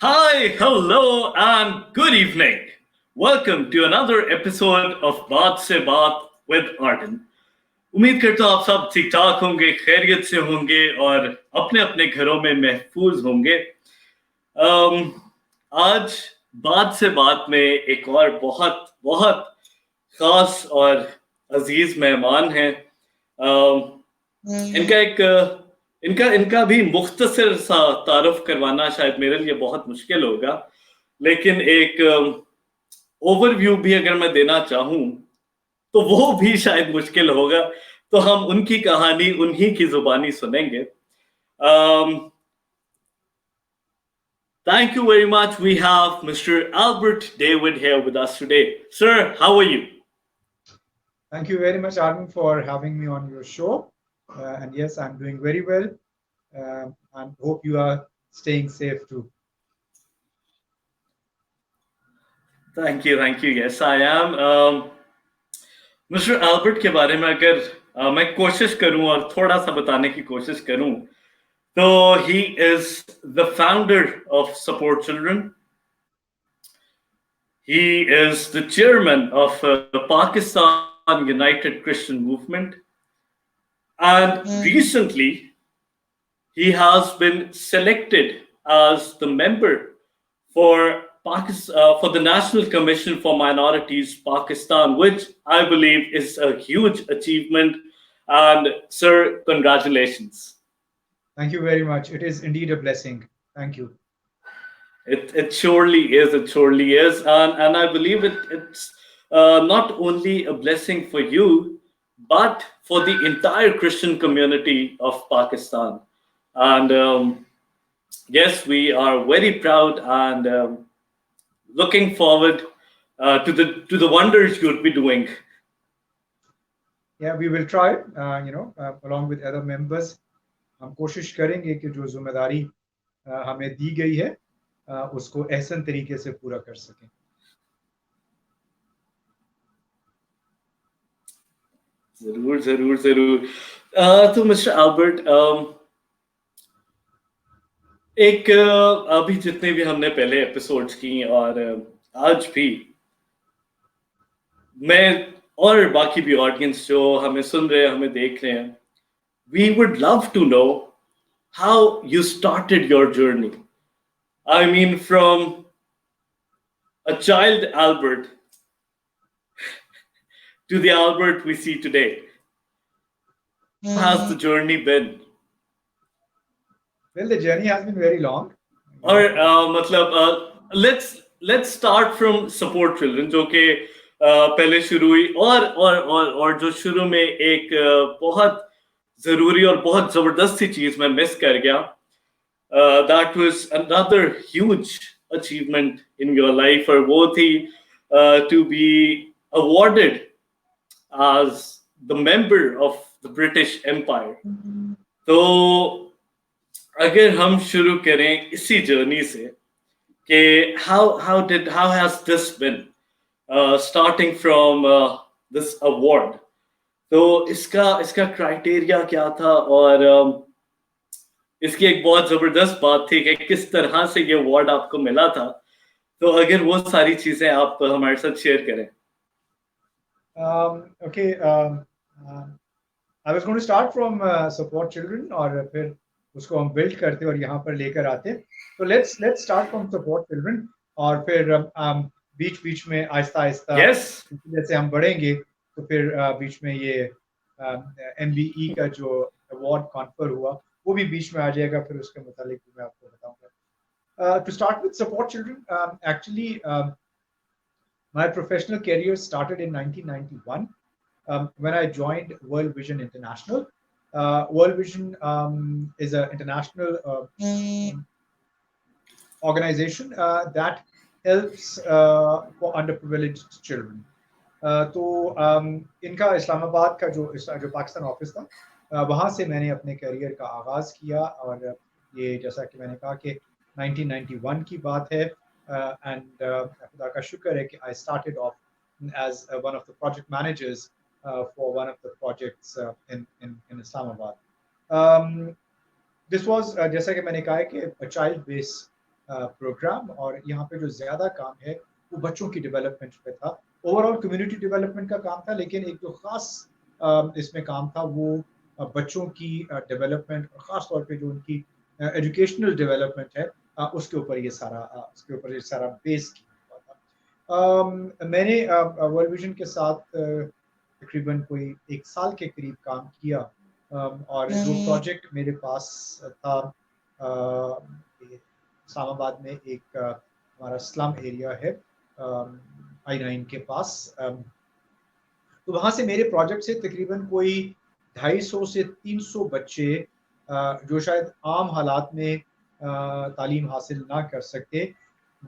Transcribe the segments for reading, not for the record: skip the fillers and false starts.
Hi, hello, and good evening. Welcome to another episode of बात से बात with Arden. उम्मीद करता हूँ आप सब ठीक ठाक होंगे, खैरियत से होंगे और अपने अपने घरों में महफूज होंगे। अम, आज बात से बात में एक और बहुत बहुत खास और अजीज मेहमान हैं। इनका एक इनका इनका भी मुख्तसर सा तारुफ करवाना शायद मेरे लिए बहुत मुश्किल होगा, लेकिन एक ओवरव्यू भी अगर मैं देना चाहूं तो वो भी शायद मुश्किल होगा। तो हम उनकी कहानी उन्हीं की जुबानी सुनेंगे। Thank you very much. We have Mr. Albert David here with us today. Sir, how are you? Thank you very much, Arden, for having me on your show. And yes, I'm doing very well, and hope you are staying safe too. Thank you, thank you. Yes, I am. Mister Albert के बारे में अगर मैं कोशिश करूं और थोड़ा सा बताने की कोशिश करूं तो he is the founder of support children. He is the chairman of Pakistan United Christian Movement, and recently he has been selected as the member for for the National Commission for Minorities Pakistan, which I believe is a huge achievement. And sir, congratulations. Thank you very much. It is indeed a blessing. Thank you. It surely is. It surely is, and I believe it's not only a blessing for you, but for the entire Christian community of Pakistan. And yes, we are very proud and looking forward to the wonders you'll be doing. Yeah, we will try. Along with other members, हम कोशिश करेंगे कि जो जिम्मेदारी हमें दी गई है उसको एहसन तरीके से पूरा कर सकें. जरूर जरूर जरूर. तो मिस्टर एल्बर्ट, एक अभी जितने भी हमने पहले एपिसोड्स की और आज भी मैं और बाकी भी ऑडियंस जो हमें सुन रहे हैं, हमें देख रहे हैं, we would love to know how you started your journey. I mean, from a child Albert to the Albert we see today. How has the journey been? Well, the journey has been very long. और मतलब let's start from support children, जो कि पहले शुरू हुई और जो शुरू में एक बहुत जरूरी और बहुत जबरदस्त सी चीज मैं मिस कर गया. That was another huge achievement in your life, और वो थी to be awarded as the member of the British Empire. तो अगर हम शुरू करें इसी जर्नी से कि how has this been starting from this award. तो इसका क्राइटेरिया क्या था और इसकी एक बहुत जबरदस्त बात थी कि किस तरह से ये अवार्ड आपको मिला था. तो अगर वो सारी चीजें आप हमारे साथ शेयर करें. Okay, I was going to start from support children और फिर उसको हम बिल्ड करते और यहाँ पर लेकर आते. तो let's start from support children और फिर बीच बीच में आहिस्ता आहिस्ता जैसे हम बढ़ेंगे तो फिर बीच में ये MBE का जो अवार्ड कॉन्फर हुआ वो भी बीच में आ जाएगा. फिर उसके मुतालिक मैं आपको बताऊंगा. To start with support children, actually my professional career started in 1991 when I joined World Vision International. World Vision is an international organization that helps for underprivileged children. तो इनका इस्लामाबाद का जो पाकिस्तान ऑफिस था वहाँ से मैंने अपने करियर का आगाज़ किया और ये जैसा कि मैंने कहा कि 1991 की बात है. And खुदा का शुक्र है कि I started off as one of the project managers for one of the projects in Islamabad. This was जैसा कि मैंने कहा कि a child base प्रोग्राम, और यहाँ पे जो ज़्यादा काम है वो बच्चों की डेवलपमेंट पे था। ओवरऑल कम्युनिटी डेवलपमेंट का काम था, लेकिन एक जो ख़ास इसमें काम था वो बच्चों की डेवलपमेंट, और ख़ास तौर पे जो उनकी एजुकेशनल डेवलपमेंट है उसके ऊपर ये सारा बेस किया हुआ था। मैंने वर्ल्ड विजन के साथ तकरीबन कोई 1 साल के करीब काम किया, और जो प्रोजेक्ट मेरे पास था, ये इस्लामाबाद में एक हमारा स्लम एरिया है I9 के पास, तो वहाँ से मेरे प्रोजेक्ट से तकरीबन कोई 250 से 300 बच्चे जो शायद आम हालात में तालीम हासिल ना कर सकते,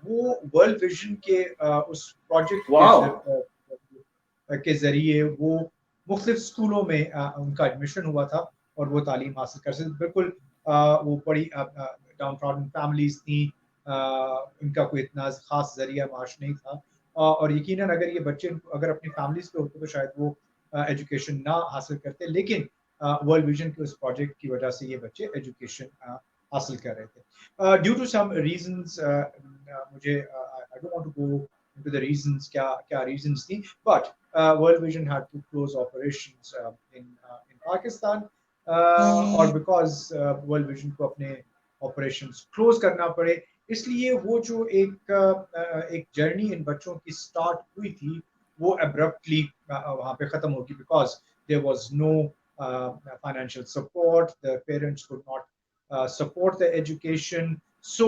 वो वर्ल्ड विजन के उस प्रोजेक्ट वाओ। के ज़रिए वो मुख्तलिफ स्कूलों में उनका एडमिशन हुआ था और वो तालीम हासिल कर सकते। बिल्कुल वो बड़ी डाउन ट्रॉडन फैमिलीज थी, इनका कोई इतना ख़ास ज़रिया माश नहीं था, और यकीनन अगर ये बच्चे अगर अपनी फैमिलीज पे होते तो शायद वो एजुकेशन ना हासिल करते, लेकिन वर्ल्ड विजन के उस प्रोजेक्ट की वजह से ये बच्चे एजुकेशन हासिल कर रहे थे। ड्यू टू सम रीजंस, मुझे I don't want to go into the reasons, क्या क्या रीजंस थी, but World Vision had to close operations in Pakistan, और बिकॉज वर्ल्ड विजन को अपने ऑपरेशंस क्लोज करना पड़े, इसलिए वो जो एक जर्नी इन बच्चों की स्टार्ट हुई थी वो एब्रप्टली वहाँ पे ख़त्म होगी, because there was no financial support, the parents could not support the education, so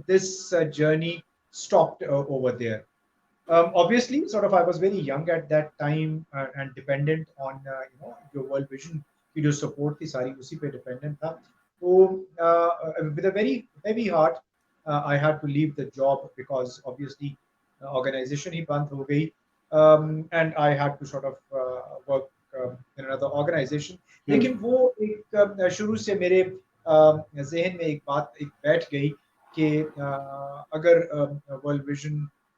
this journey stopped over there. Obviously, sort of, I was very young at that time, and dependent on जो World Vision की जो support थी सारी उसी पे dependent था, तो with a very heavy heart I had to leave the job, because obviously organization ही बंद हो गई, and I had to sort of work in another organization. लेकिन वो एक शुरू से मेरे जहन में एक बात एक बैठ गई कि अगर वर्ल्ड विजन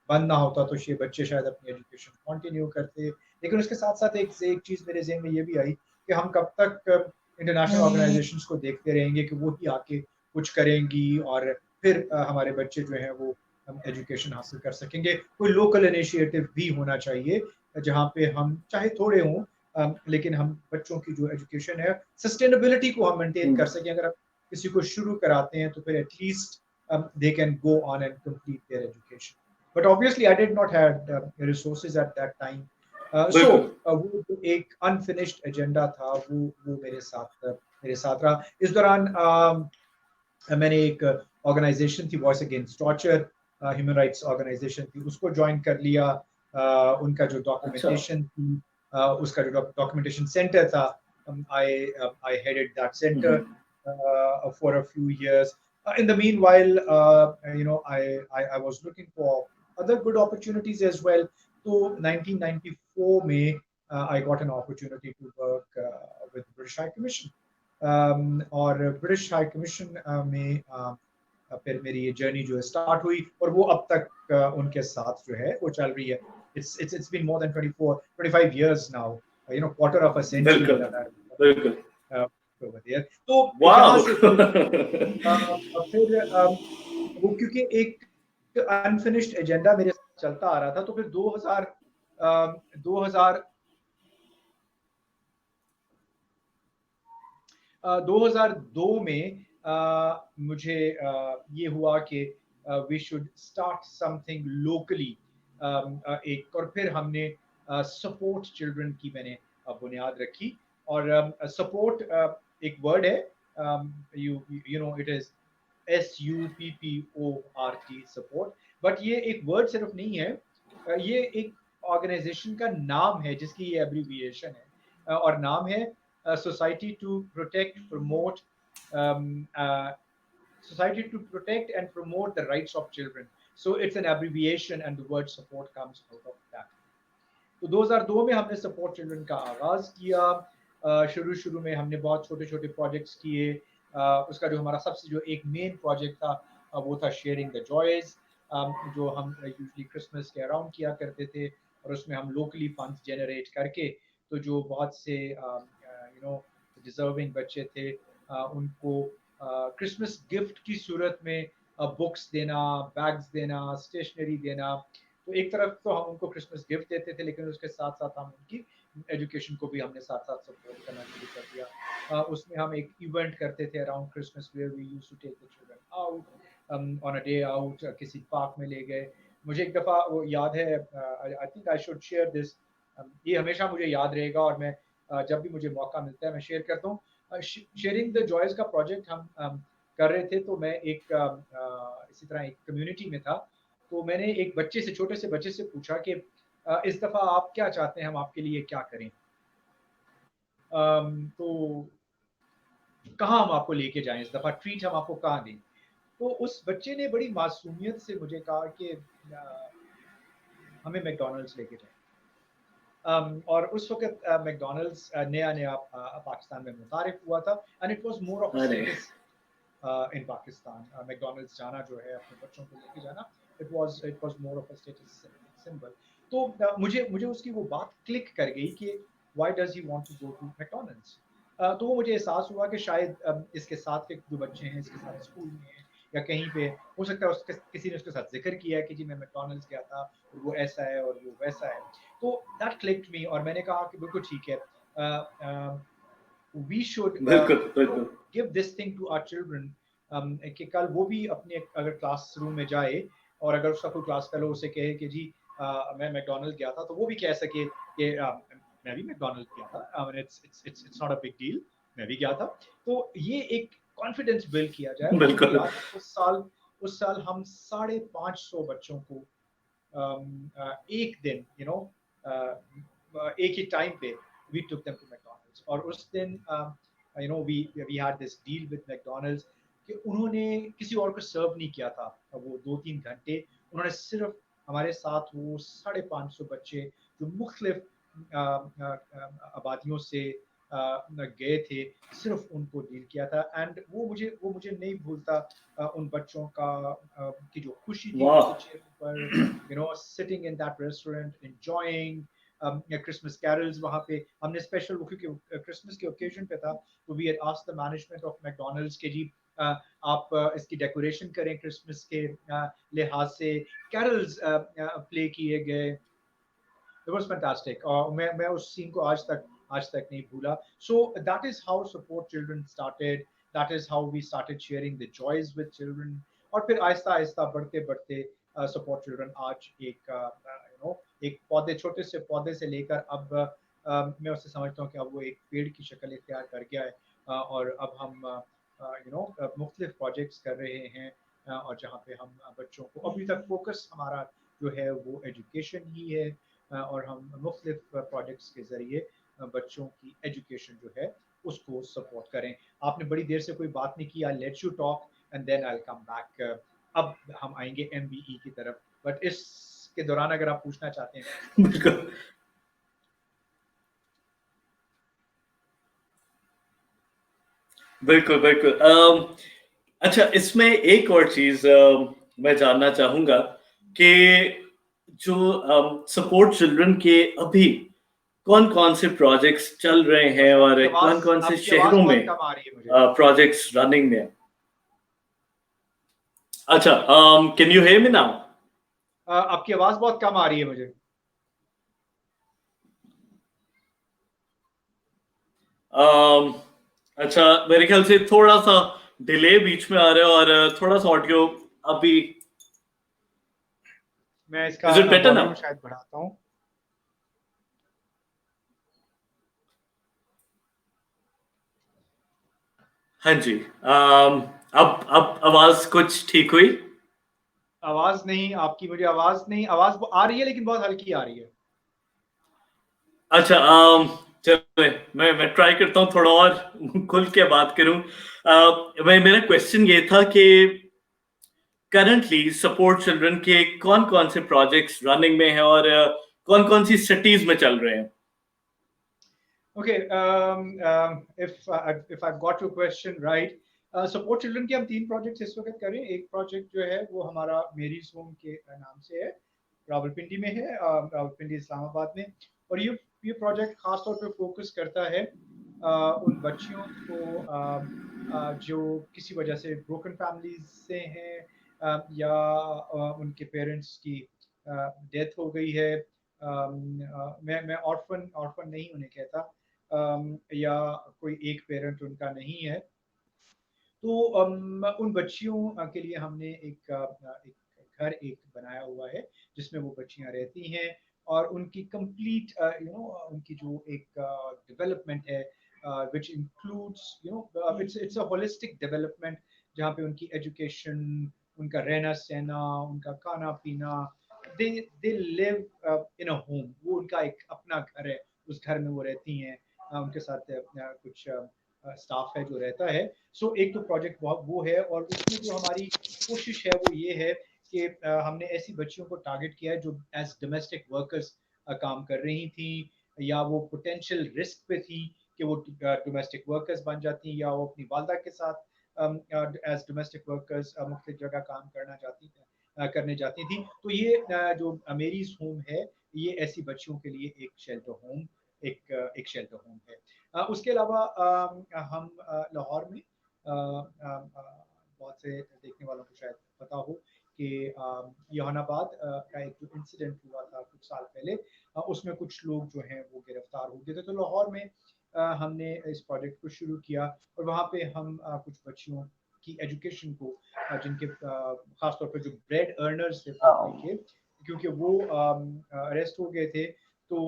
बंद ना होता तो ये बच्चे शायद अपनी एजुकेशन कंटिन्यू करते, लेकिन उसके साथ साथ एक चीज़ मेरे जहन में ये भी आई कि हम कब तक इंटरनेशनल ऑर्गेनाइजेशंस को देखते रहेंगे कि वो ही आके कुछ करेंगी और फिर हमारे बच्चे जो हैं वो हम एजुकेशन हासिल कर सकेंगे। कोई लोकल इनिशिएटिव भी होना चाहिए जहाँ पे हम चाहे थोड़े हों, लेकिन हम बच्चों की जो एजुकेशन है सस्टेनेबिलिटी को हम मेंटेन कर सकें। अगर हम किसी को शुरू कराते हैं तो फिर at least they can go on and complete their education. But obviously, I did not have resources at that time. So वो एक unfinished agenda था, वो मेरे साथ रहा। इस दौरान मैंने एक ऑर्गेनाइजेशन थी Voice Against Torture, human rights organization थी, उसको ज्वाइन कर लिया। उनका जो डॉक्यूमेंटेशन थी, उसका जो डॉक्यूमेंटेशन सेंटर था, I headed that center for a few years. In the meanwhile, I was looking for other good opportunities as well. So 1994 में I got an opportunity to work with the British High Commission. और British high commission में फिर मेरी ये journey जो है start हुई, और वो अब तक उनके साथ जो है वो चल रही है। It's been more than 25 years now, quarter of a century that I've over there. तो यहाँ से फिर वो क्योंकि एक अनफिनिश्ड एजेंडा मेरे साथ चलता आ रहा था, तो फिर 2002 में मुझे ये हुआ कि we should start something locally, और फिर हमने सपोर्ट चिल्ड्रन की मैंने बुनियाद रखी। और सपोर्ट एक वर्ड है, you know it is SUPPORT support, but ये एक वर्ड सिर्फ नहीं है, ये एक ऑर्गेनाइजेशन का नाम है जिसकी ये एब्रीविएशन है, और नाम है Society to Protect, Promote, Society to Protect and Promote the Rights of Children. So it's an abbreviation and the word support comes out of that. तो 2002 में हमने सपोर्ट चिल्ड्रन का आगाज किया। शुरू में हमने बहुत छोटे छोटे प्रोजेक्ट्स किए। उसका जो हमारा सबसे जो एक मेन प्रोजेक्ट था वो था शेयरिंग द जॉयज, जो हम यूजुअली क्रिसमस के अराउंड किया करते थे, और उसमें हम लोकली फंड्स जनरेट करके तो जो बहुत से डिजर्विंग बच्चे थे उनको क्रिसमस गिफ्ट की सूरत में बुक्स देना, बैग्स देना, स्टेशनरी देना। तो एक तरफ तो हम उनको क्रिसमस गिफ्ट देते थे, लेकिन उसके साथ साथ हम उनकी एजुकेशन को भी हमने साथ साथ सपोर्ट करना शुरू कर दिया। उसमें हम एक इवेंट करते थे around Christmas where we used to take the children out on a day out, किसी पार्क में ले गए। मुझे एक दफ़ा वो याद है, I think I should share this, ये हमेशा मुझे याद रहेगा और मैं जब भी मुझे मौका मिलता है मैं शेयर करता हूँ। शेयरिंग द जॉयज़ का प्रोजेक्ट हम कर रहे थे, तो मैं एक इसी तरह एक कम्युनिटी में था। तो मैंने एक बच्चे से, छोटे से बच्चे से पूछा कि इस दफ़ा आप क्या चाहते हैं हम आपके लिए क्या करें? तो कहाँ हम आपको लेके जाएँ इस दफ़ा, ट्रीट हम आपको कहाँ दें? तो उस बच्चे ने बड़ी मासूमियत से मुझे कहा कि हमें मैकडॉनल्ड्स लेके जाएँ। और उस वक़्त मैकडॉनल्ड्स नया-नया पाकिस्तान में मुतारिफ हुआ था, and it was more of a अरे स्टेटस इन पाकिस्तान। मैकडॉनल्ड्स जाना जो है, अपने बच्चों को लेके जाना, it was more of a status symbol. तो मुझे मुझे उसकी वो बात क्लिक कर गई कि why does he want to go to McDonald's? तो वो मुझे एहसास हुआ कि शायद इसके साथ के जो बच्चे हैं, इसके साथ स्कूल में हैं या कहीं पे, हो सकता है उसके किसी ने उसके साथ ज़िक्र किया है कि जी मैं मैकडॉनल्ड्स गया था और वो ऐसा है और वो वैसा है। तो दैट क्लिक्ड मी और मैंने कहा कि बिल्कुल ठीक है, वी शुड बिल्कुल बिल्कुल। Give this thing to our children, कि कल वो भी अपने अगर क्लासरूम में जाए और अगर उसका कोई क्लास फेलो उसे कहे कि जी मैं मैकडॉनल्ड गया था, तो वो भी कह सके कि मैं भी मैकडॉनल्ड गया था, it's not a big deal, मैं भी गया था। तो ये एक कॉन्फिडेंस बिल्ड किया जाए। और मुझे बिल्कुल याद है उस साल हम 550 बच्चों को एक दिन, एक ही टाइम पे we took them to McDonald's. और उस दिन we had this deal with McDonald's कि उन्होंने किसी और को सर्व नहीं किया था वो 2-3 घंटे। उन्होंने सिर्फ हमारे साथ वो 550 बच्चे जो मुख्तलिफ आबादियों से गए थे, सिर्फ उनको डील किया था। एंड वो मुझे नहीं भूलता, उन बच्चों का की जो खुशी थी वाह। उनके चेहरों पर, sitting in that restaurant, enjoying Christmas carols। वहाँ पे हमने स्पेशल, वो क्योंकि क्रिसमस के ओकेजन पे था, तो we had asked the management of McDonald's के जी आप इसकी डेकोरेशन करें क्रिसमस के लिहाज से। कैरल्स प्ले किए गए। It was fantastic और मैं उस सीन को आज तक नहीं भूला। So that is how support children started, that is how we started sharing the joys with children। और फिर आहिस्ता आहिस्ता बढ़ते बढ़ते support children आज एक पौधे, छोटे से पौधे से लेकर अब मैं उसे समझता हूँ कि अब वो एक पेड़ की शक्ल इख्तियार कर गया है। और अब हम मुख्तलिफ प्रोजेक्ट्स कर रहे हैं, और जहाँ पे हम बच्चों को, अभी तक फोकस हमारा जो है वो एजुकेशन ही है, और हम मुख्तलिफ प्रोजेक्ट्स के ज़रिए बच्चों की एजुकेशन जो है उसको सपोर्ट करें। आपने बड़ी देर से कोई बात नहीं की, I let you talk and then I come back. अब हम आएंगे एमबीई की तरफ, बट इसके दौरान अगर आप पूछना चाहते हैं कुछ तो बिल्कुल बिल्कुल बिल्कुल। अच्छा, इसमें एक और चीज मैं जानना चाहूंगा कि जो सपोर्ट चिल्ड्रन के अभी कौन कौन से प्रोजेक्ट्स चल रहे हैं और आपकी कौन आवाज कौन से आपकी आवाज शहरों बहुत में कम आ रही है मुझे। प्रोजेक्ट्स रनिंग में हैं? अच्छा, can you hear me now? आपकी आवाज बहुत कम आ रही है मुझे। अच्छा, मेरे ख्याल से थोड़ा सा डिले बीच में आ रहा है और थोड़ा सा ऑडियो अभी। मैं इसका is it better volume now? शायद बढ़ाता हूँ। हाँ जी। अब आवाज कुछ ठीक हुई? आवाज नहीं, आपकी मुझे आवाज नहीं, आवाज आ रही है लेकिन बहुत हल्की आ रही है। अच्छा, चलो मैं ट्राई करता हूँ थोड़ा और खुल के बात करूं। मेरा क्वेश्चन ये था कि करंटली सपोर्ट चिल्ड्रन के कौन कौन से प्रोजेक्ट्स रनिंग में हैं और कौन कौन सी सिटीज में चल रहे हैं? Okay, if I've got your question right, support children के हम 3 प्रोजेक्ट्स इस वक्त करें। एक प्रोजेक्ट जो है वो हमारा मेरीज होम के नाम से है, रावलपिंडी में है, रावलपिंडी इस्लामाबाद में। और ये प्रोजेक्ट खास तौर पे फोकस करता है उन बच्चियों को जो किसी वजह से ब्रोकन फैमिलीज से हैं, या उनके पेरेंट्स की डेथ हो गई है, मैं ऑर्फन ऑर्फन नहीं उन्हें कहता, या कोई एक पेरेंट उनका नहीं है, तो उन बच्चियों के लिए हमने एक घर एक बनाया हुआ है जिसमें वो बच्चियां रहती हैं, और उनकी कंप्लीट उनकी जो एक डेवलपमेंट है, which includes it's a holistic development, जहाँ पे उनकी एजुकेशन, उनका रहना सहना, उनका खाना पीना, दे they live in a home, वो उनका एक अपना घर है, उस घर में वो रहती हैं, उनके साथ कुछ स्टाफ है जो रहता है। सो एक तो प्रोजेक्ट वो है, और उसमें जो हमारी कोशिश है वो ये है कि हमने ऐसी बच्चियों को टारगेट किया है जो एज डोमेस्टिक वर्कर्स काम कर रही थी, या वो पोटेंशियल रिस्क पे थी कि वो डोमेस्टिक वर्कर्स बन जाती, या वो अपनी वालदा के साथ एज डोमेस्टिक वर्कर्स मुख्तलिफ जगह काम करने जाती थी। तो ये जो मेरीज होम है, ये ऐसी बच्चियों के लिए एक शेल्टर होम, एक शेल्टर होम है। उसके अलावा हम लाहौर में बहुत से देखने वालों को शायद पता हो कि जहानाबाद का एक जो इंसिडेंट हुआ था कुछ साल पहले, उसमें कुछ लोग जो हैं वो गिरफ्तार हो गए थे। तो लाहौर में हमने इस प्रोजेक्ट को शुरू किया, और वहाँ पे हम कुछ बच्चियों की एजुकेशन को, जिनके खासतौर पर जो ब्रेड अर्नर्स थे फैमिली के, क्योंकि वो अरेस्ट हो गए थे, तो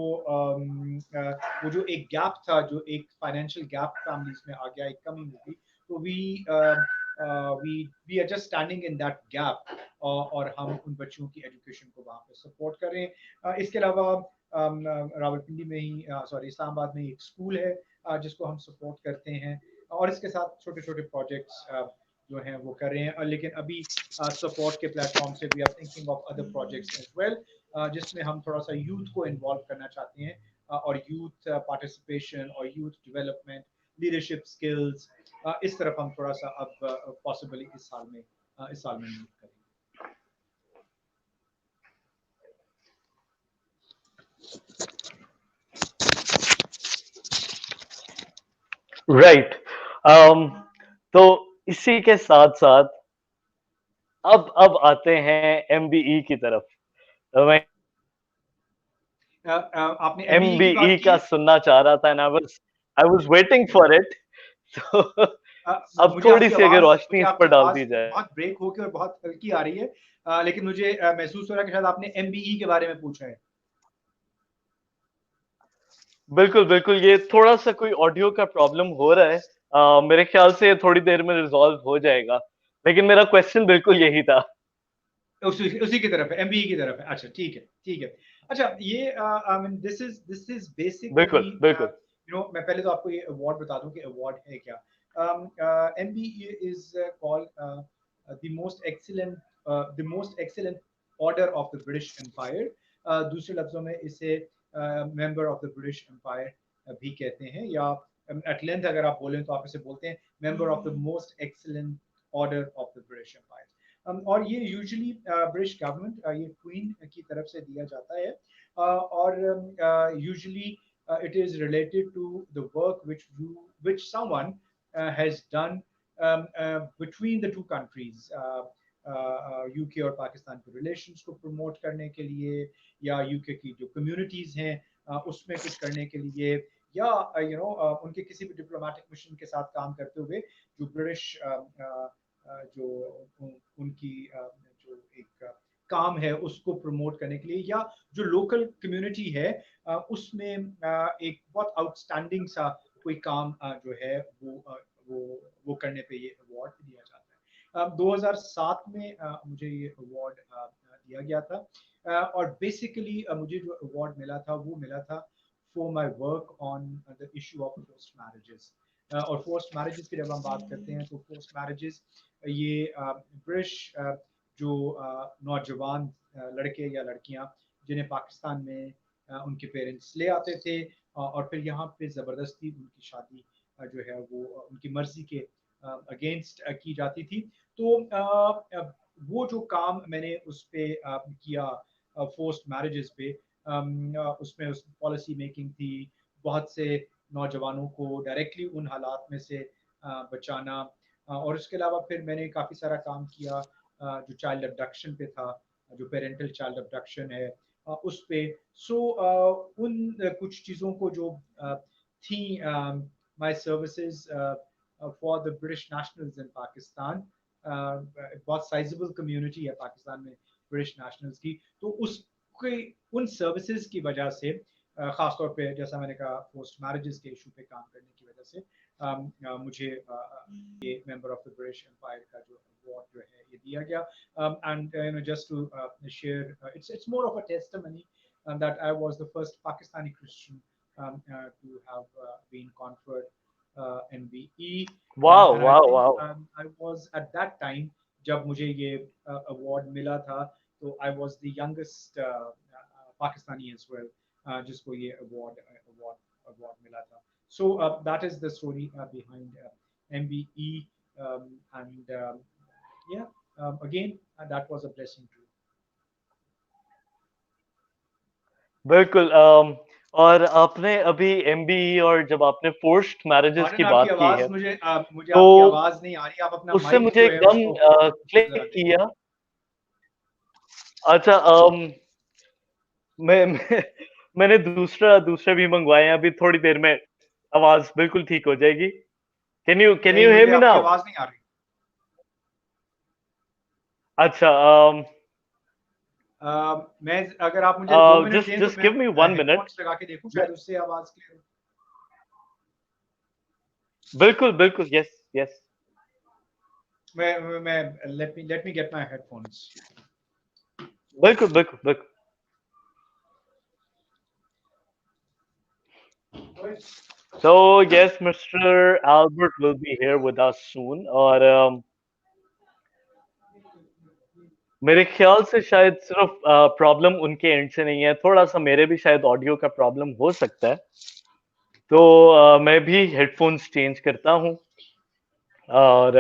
वो जो एक गैप था, जो एक फाइनेंशियल गैप फैमिलीज में आ गया, एक कमी हो गई, तो we are just standing in that gap, और हम उन बच्चों की एजुकेशन को वहाँ पे सपोर्ट कर रहे हैं। इसके अलावा रावलपिंडी में ही, सॉरी, इस्लामाबाद में ही एक स्कूल है जिसको हम सपोर्ट करते हैं, और इसके साथ छोटे छोटे प्रोजेक्ट्स जो हैं वो कर रहे हैं। लेकिन अभी सपोर्ट के प्लेटफॉर्म से we are thinking of other projects as well, जिसमें हम थोड़ा सा यूथ को इन्वॉल्व करना चाहते हैं, और यूथ पार्टिसिपेशन और यूथ डेवलपमेंट, लीडरशिप स्किल्स, इस तरफ हम थोड़ा सा अब पॉसिबली इस साल में मूव करेंगे। राइट। तो इसी के साथ साथ अब आते हैं एमबीई की तरफ। तो मैं आपने एमबीई की बात एमबीई की का है। सुनना चाह रहा था, and I was waiting for it. तो अब थोड़ी सी अगर रोशनी मुझे इस आपकी पर डाल आवाज दी जाए। बहुत ब्रेक होके और बहुत हल्की आ रही है, लेकिन मुझे महसूस हो रहा है कि शायद आपने एमबीई के बारे में पूछा है। बिल्कुल बिल्कुल, ये थोड़ा सा कोई ऑडियो का प्रॉब्लम हो रहा है। मेरे ख्याल से थोड़ी देर में रिजॉल्व हो जाएगा, लेकिन मेरा क्वेश्चन बिल्कुल यही था। उसी की तरफ है, एमबीई की तरफ है। अच्छा, ठीक है, ठीक है। अच्छा, ये I mean this is basically, बिल्कुल बिल्कुल। मैं पहले तो आपको ये अवार्ड बता दूं कि अवार्ड है क्या। MBE is called the most excellent order of the British Empire. दूसरे लफ्जों में इसे member of the British Empire भी कहते हैं, या एट लेंथ अगर आप बोलें तो आप इसे बोलते हैं member of the most excellent order of the British Empire. और ये यूजुअली ब्रिटिश गवर्नमेंट, ये क्वीन की तरफ से दिया जाता है, और usually it is related to the work which someone has done between the two countries, UK और पाकिस्तान के रिलेशंस को प्रमोट करने के लिए, या यूके की जो कम्युनिटीज हैं उसमें कुछ करने के लिए, या उनके किसी भी डिप्लोमेटिक मिशन के साथ काम करते हुए जो ब्रिटिश जो उनकी जो एक काम है उसको प्रमोट करने के लिए, या जो लोकल कम्युनिटी है उसमें एक बहुत आउटस्टैंडिंग सा कोई काम जो है वो करने पे ये अवार्ड दिया जाता है। 2007 में मुझे ये अवार्ड दिया गया था, और बेसिकली मुझे जो अवार्ड मिला था वो मिला था for my work on the issue of forced marriages. और फोर्स्ड मैरिजेस की जब हम बात करते हैं तो फोर्स्ड मैरिजेस ये ब्रिटिश जो नौजवान लड़के या लड़कियां जिन्हें पाकिस्तान में उनके पेरेंट्स ले आते थे, और फिर यहाँ पे ज़बरदस्ती उनकी शादी जो है वो उनकी मर्जी के अगेंस्ट की जाती थी। तो वो जो काम मैंने उस पे किया फोर्स्ड मैरिजेस पे, उसमें उस पॉलिसी मेकिंग थी, बहुत से नौजवानों को डायरेक्टली उन हालात में से बचाना, और उसके अलावा फिर मैंने काफ़ी सारा काम किया जो चाइल्ड अबडक्शन पे था, जो पेरेंटल चाइल्ड अबडक्शन है उस पे। सो उन कुछ चीज़ों को जो थी, my services for the British nationals इन पाकिस्तान, बहुत साइजेबल कम्युनिटी है पाकिस्तान में ब्रिटिश नेशनल्स की, तो उसके उन सर्विसेज की वजह से ख़ासतौर पे जैसा मैंने कहा पोस्ट मैरिजेस के इशू पे काम करने की वजह से मुझे ये member of the British Empire का जो अवार्ड जो है ये दिया गया। And you know just to share, it's more of a testimony that I was the first Pakistani Christian to have been conferred MBE, वाह and I वाह think वाह I was at that time जब मुझे ये award मिला था, तो I was the youngest Pakistani as well जिसको ये अवार्ड मिला था। So that is the story behind MBE, and yeah, again that was a blessing too. बिल्कुल। और आपने अभी एमबीई और जब आपने फोर्स्ड मैरिजेस की आर्यन, आपकी बात की आवाज है, मुझे तो आपकी आवाज नहीं आ रही, आप अपना उससे माइक मुझे जो है एकदम उसको क्लिक जरा देखें। किया। अच्छा, मैं मैंने दूसरा भी मंगवाए हैं, अभी थोड़ी देर में आवाज बिल्कुल ठीक हो जाएगी। कैन यू नहीं, हियर मुझे मी आपकी नाउ? आवाज नहीं आ रही। अच्छा, मैं अगर आप मुझे 2 मिनट दें तो जस्ट मैं गिव मी 1 मिनट। हेडफोन्स लगा के देखूं, शायद उससे आवाज क्लियर। बिल्कुल बिल्कुल, यस यस। मैं let me gate my headphones. बिल्कुल बिल्कुल बिल्कुल। So yes, Mr. Albert will be here with us soon, और मेरे ख्याल से शायद सिर्फ प्रॉब्लम उनके एंड से नहीं है, थोड़ा सा मेरे भी शायद ऑडियो का प्रॉब्लम हो सकता है। तो मैं भी हेडफोन्स चेंज करता हूँ, और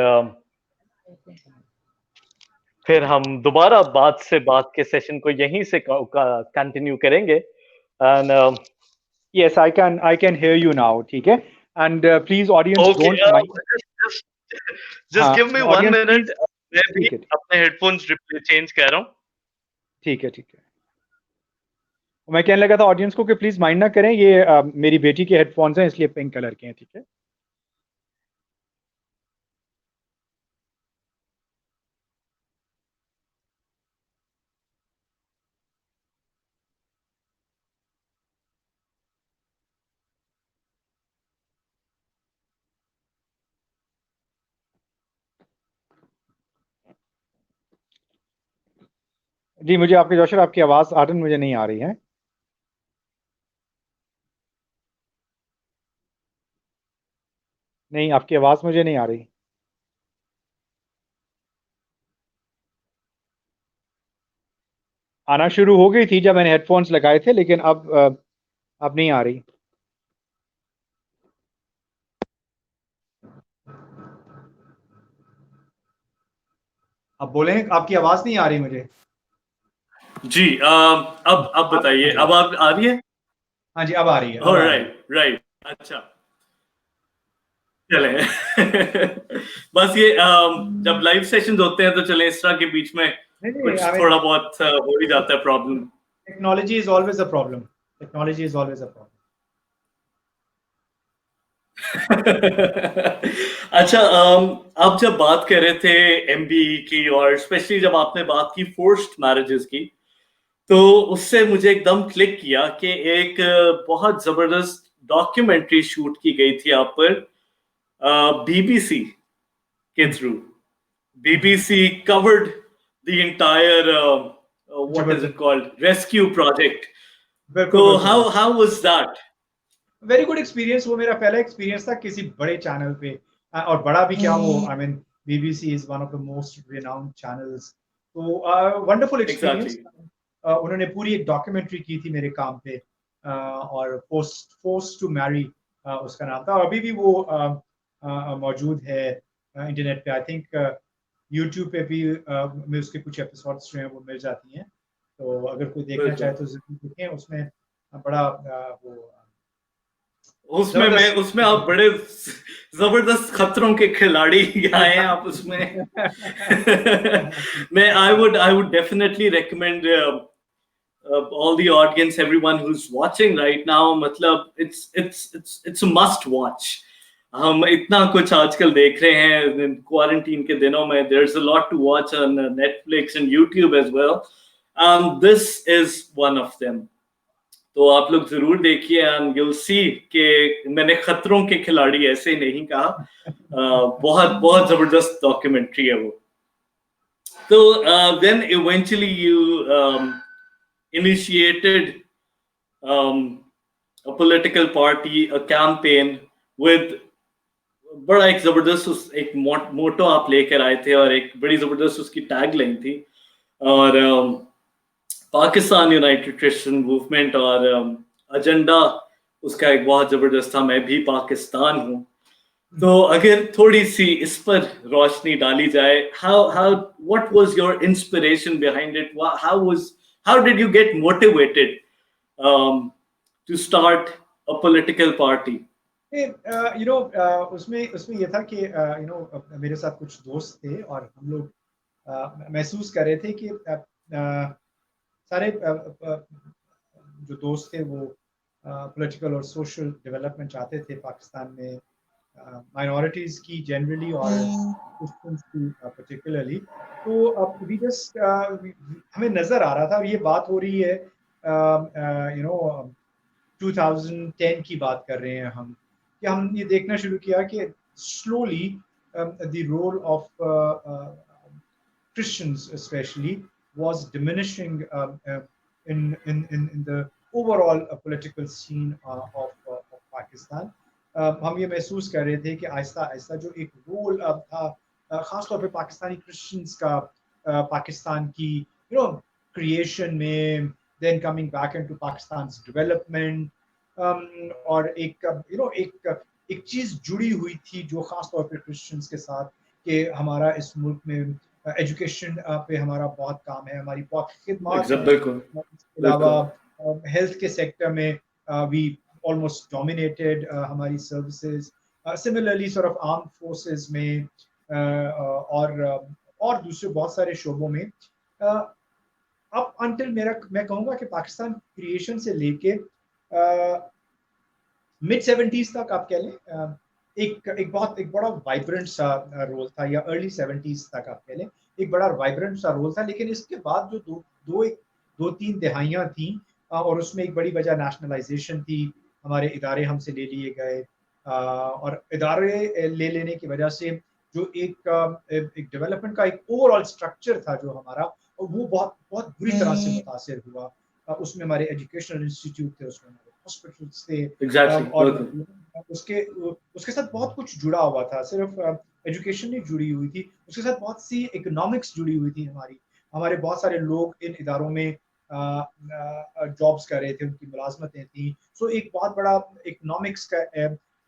फिर हम दोबारा बात के सेशन को यहीं से कंटिन्यू करेंगे। And Yes, I can hear you now, ठीक है? And please audience okay, don't mind. Just give me one audience minute, please, मैं भी ठीक है अपने हेडफोन्स चेंज कर रहा हूँ। ठीक है। मैं कहने लगा था ऑडियंस को कि प्लीज माइंड ना करें, ये मेरी बेटी के हेडफोन्स हैं इसलिए पिंक कलर के हैं, ठीक है? जी, मुझे आपके जोशर आपकी आवाज आर्यन मुझे नहीं आ रही है। नहीं, आपकी आवाज मुझे नहीं आ रही। आना शुरू हो गई थी जब मैंने हेडफोन्स लगाए थे, लेकिन अब नहीं आ रही। अब बोलें, आपकी आवाज नहीं आ रही मुझे। जी, अब बताइए, अब आप आ रही है? हाँ जी, अब आ रही है, अब आ रही है। राइट, अच्छा, चले। बस ये जब लाइव सेशंस होते हैं तो चले इस तरह के बीच में नहीं, कुछ I mean, थोड़ा बहुत हो ही जाता है problem. technology is always a problem. Technology is always a problem. अच्छा, आप जब बात कर रहे थे एमबीई की, और स्पेशली जब आपने बात की फोर्स्ड मैरिजेस की, तो उससे मुझे एकदम क्लिक किया कि एक बहुत जबरदस्त डॉक्यूमेंट्री शूट की गई थी आप पर बीबीसी के through. BBC covered the entire what is it called, rescue project. So how was that? Very good experience. वो मेरा पहला एक्सपीरियंस था किसी बड़े चैनल पे, और बड़ा भी क्या, वो I mean BBC is one of the most renowned channels. तो वंडरफुल एक्सपीरियंस। उन्होंने पूरी एक डॉक्यूमेंट्री की थी मेरे काम पे, और फोर्स्ड टू मैरी उसका नाम था, और अभी भी वो मौजूद है इंटरनेट पे। आई थिंक यूट्यूब पे भी में उसके कुछ एपिसोड्स जो हैं वो मिल जाती हैं, तो अगर कोई देखना चाहे तो जरूर देखें। उसमें बड़ा वो उसमें आप बड़े जबरदस्त खतरों के खिलाड़ी आए हैं आप उसमें। मैं I would definitely recommend all the audience, everyone who's watching right now, मतलब it's a must watch. हम इतना कुछ आजकल देख रहे हैं क्वारंटीन के दिनों में. There's a lot to watch on Netflix and YouTube as well. This is one of them. तो आप लोग जरूर देखिए and you'll see कि मैंने खतरों के खिलाड़ी ऐसे नहीं कहा. बहुत बहुत जबरदस्त डॉक्यूमेंट्री है वो. So then eventually you initiated a political party, a campaign with बड़ा एक जबरदस्त एक मोटो आप लेकर आए थे और एक बड़ी जबरदस्त उसकी टैग लाइन थी. और पाकिस्तान यूनाइटेड क्रिश्चियन मूवमेंट और एजेंडा उसका एक बहुत जबरदस्त था, मैं भी पाकिस्तान हूँ. तो अगर थोड़ी सी इस पर रोशनी डाली जाए, how what was your inspiration behind it? How did you get motivated to start a political party? उसमें ये था कि मेरे साथ कुछ दोस्त थे और हम लोग महसूस कर रहे थे कि सारे जो दोस्त थे वो पॉलिटिकल और सोशल डेवलपमेंट चाहते थे पाकिस्तान में, माइनॉरिटीज की जनरली और क्रिश्चियंस की पर्टिकुलरली. तो अब वी जस्ट हमें नज़र आ रहा था, और ये बात हो रही है 2010 की बात कर रहे हैं हम, कि हम ये देखना शुरू किया कि slowly the role of Christians especially was diminishing in the overall political scene of Pakistan. हम ये महसूस कर रहे थे कि आहिस्ता आहिस्ता जो एक रोल अब था खास तौर पे पाकिस्तानी क्रिश्चियंस का पाकिस्तान की क्रिएशन में, then coming back into Pakistan's development, और एक चीज जुड़ी हुई थी जो खास तौर पे क्रिश्चियंस के साथ, कि हमारा इस मुल्क में एजुकेशन पे हमारा बहुत काम है, हमारी बहुत खिदमत है. इसके अलावा हेल्थ के सेक्टर में वी ऑलमोस्ट डोमिनेटेड हमारी services. Similarly sort of armed forces में और दूसरे बहुत सारे शोबों में. अब अंटिल मैं कहूँगा कि पाकिस्तान क्रिएशन से लेके मिड 70s तक आप कह लें, एक बड़ा वाइब्रेंट सा रोल था, या अर्ली 70s तक आप कह लें एक बड़ा वाइब्रेंट सा रोल था. लेकिन इसके बाद जो दो तीन दिहाइयाँ थी, और उसमें एक बड़ी वजह नेशनलाइजेशन थी. हमारे इदारे हमसे ले लिए गए, और इदारे ले लेने की वजह से जो एक डेवलपमेंट का एक ओवरऑल स्ट्रक्चर था जो हमारा, वो बहुत बहुत बुरी तरह से मुतासिर हुआ. उसमें हमारे एजुकेशनल इंस्टीट्यूट थे, उसमें हमारे हॉस्पिटल्स थे, और उसके साथ बहुत कुछ जुड़ा हुआ था. सिर्फ एजुकेशन नहीं जुड़ी हुई थी, उसके साथ बहुत सी इकोनॉमिक्स जुड़ी हुई थी. हमारे बहुत सारे लोग इन इदारों में जॉब्स कर रहे थे, उनकी मुलाजमतें थी. सो एक बहुत बड़ा इकोनॉमिक्स का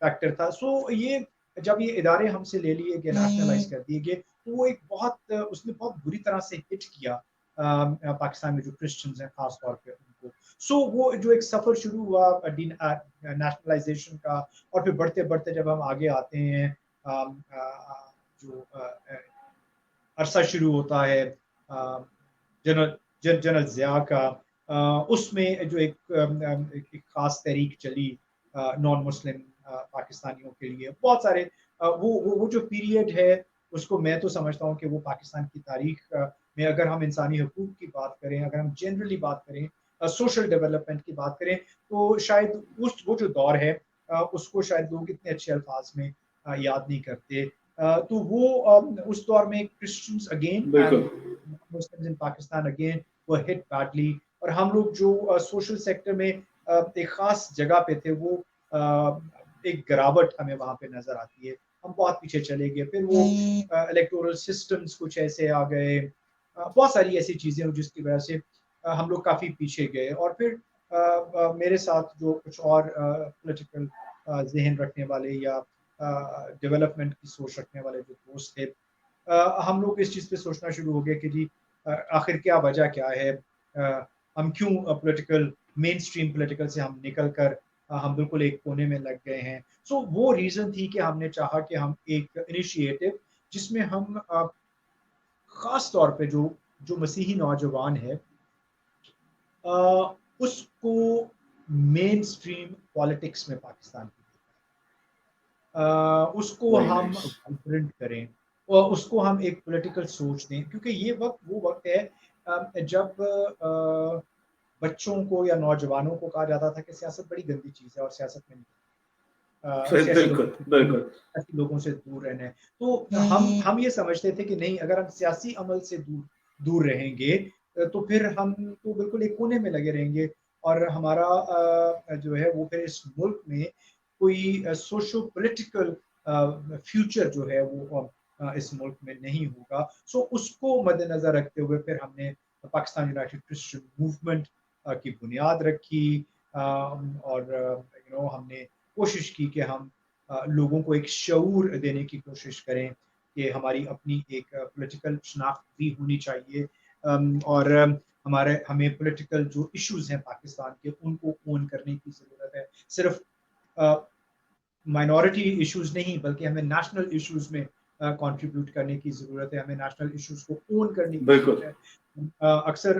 फैक्टर था. सो ये जब ये इदारे हमसे ले लिए गए, नेशनलाइज कर दिए गए, तो वो उसने बहुत बुरी तरह से हिट किया पाकिस्तान में जो क्रिश्चियंस हैं खास तौर पे उनको. सो वो जो एक सफर शुरू हुआ नेशनलाइजेशन का, और फिर बढ़ते बढ़ते जब हम आगे आते हैं, जो अरसा शुरू होता है जनरल ज़िया का, उसमें जो एक खास तहरीक चली नॉन मुस्लिम पाकिस्तानियों के लिए. बहुत सारे वो जो पीरियड है, उसको मैं तो समझता हूँ कि वो पाकिस्तान की तारीख में, अगर हम इंसानी हकूक़ की बात करें, अगर हम जनरली बात करें, सोशल डेवलपमेंट की बात करें, तो शायद वो जो दौर है उसको शायद लोग इतने अच्छे अल्फाज में याद नहीं करते. तो वो उस दौर में Christians again, Muslims in Pakistan again were hit badly. और हम लोग जो सोशल सेक्टर में एक खास जगह पे थे, वो एक गिरावट हमें वहाँ पे नजर आती है. हम बहुत पीछे चले गए. फिर वो इलेक्टोरल सिस्टम्स कुछ ऐसे आ गए, बहुत सारी ऐसी चीजें जिसकी वजह से हम लोग काफी पीछे गए. और फिर मेरे साथ जो कुछ और पॉलिटिकल जहन रखने वाले या डेवलपमेंट की सोच रखने वाले जो दोस्त थे, हम लोग इस चीज़ पे सोचना शुरू हो गए कि जी आखिर क्या वजह क्या है, हम क्यों पॉलिटिकल मेन स्ट्रीम पॉलिटिकल से हम निकल कर हम बिल्कुल एक कोने में लग गए हैं। सो वो रीज़न थी कि हमने चाहा कि हम एक इनिशिएटिव जिसमें हम ख़ास तौर पे जो जो मसीही नौजवान है उसको मेन स्ट्रीम पॉलिटिक्स में पाकिस्तान की उसको वेरी हम नाइस। वाइब्रेंट करें और उसको हम एक पॉलिटिकल सोच दें क्योंकि ये वक्त वो वक्त है जब बच्चों को या नौजवानों को कहा जाता था कि सियासत बड़ी गंदी चीज़ है और सियासत में नहीं बिल्कुल बिल्कुल। ऐसे लोगों से दूर रहना है। तो हम ये समझते थे कि नहीं अगर हम सियासी अमल से दूर दूर रहेंगे तो फिर हम तो बिल्कुल एक कोने में लगे रहेंगे और हमारा जो है वो फिर इस मुल्क में कोई सोशो पॉलिटिकल फ्यूचर जो है वो इस मुल्क में नहीं होगा। सो उसको मद्देनज़र रखते हुए फिर हमने पाकिस्तान यूनाइटेड क्रिश्चियन मूवमेंट की बुनियाद रखी और हमने कोशिश की कि हम लोगों को एक शऊर देने की कोशिश करें कि हमारी अपनी एक पॉलिटिकल शनाख्त भी होनी चाहिए और हमारे हमें पॉलिटिकल जो इश्यूज हैं पाकिस्तान के उनको ओन करने की ज़रूरत है। सिर्फ माइनॉरिटी इश्यूज नहीं बल्कि हमें नेशनल इश्यूज में कंट्रीब्यूट करने की ज़रूरत है, हमें नेशनल इश्यूज को ओन करने की ज़रूरत बिल्कुल है। अक्सर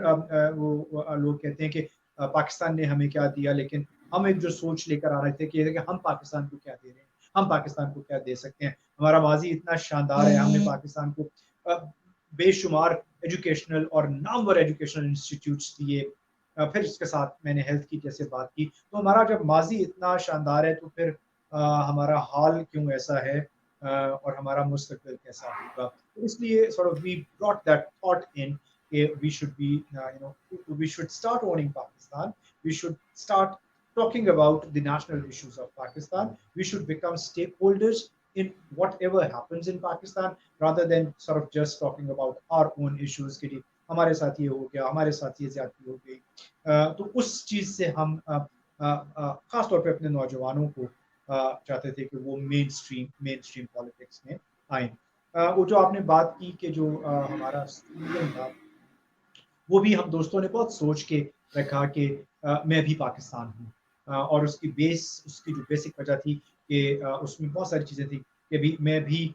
वो लोग कहते हैं कि पाकिस्तान ने हमें क्या दिया लेकिन हम एक जो सोच लेकर आ रहे थे कि हम पाकिस्तान को क्या दे रहे हैं, हम पाकिस्तान को क्या दे सकते हैं। हमारा माजी इतना शानदार है, हमने पाकिस्तान को बेशुमार एजुकेशनल और नामवर एजुकेशनल इंस्टीट्यूट्स दिए। फिर इसके साथ मैंने हेल्थ की जैसे बात की, तो हमारा जब माजी इतना शानदार है तो फिर हमारा हाल क्यों ऐसा है और हमारा मुस्तकबिल कैसा होगा। तो इसलिए sort of we brought that thought in we should be we should start owning Pakistan. We should start talking about the national issues of Pakistan. We should become stakeholders in whatever happens in Pakistan rather than sort of just talking about our own issues कि हमारे साथ ये हो गया, हमारे साथ ये ज्यादती हो गई। तो उस चीज से हम खास तौर पे अपने नौजवानों को चाहते थे कि वो मेन स्ट्रीम पॉलिटिक्स में आए। वो जो आपने बात की कि जो हमारा स्लोगन था वो भी हम दोस्तों ने बहुत सोच के रखा कि मैं भी पाकिस्तान हूँ और उसकी जो बेसिक वजह थी कि उसमें बहुत सारी चीज़ें थी कि भी मैं भी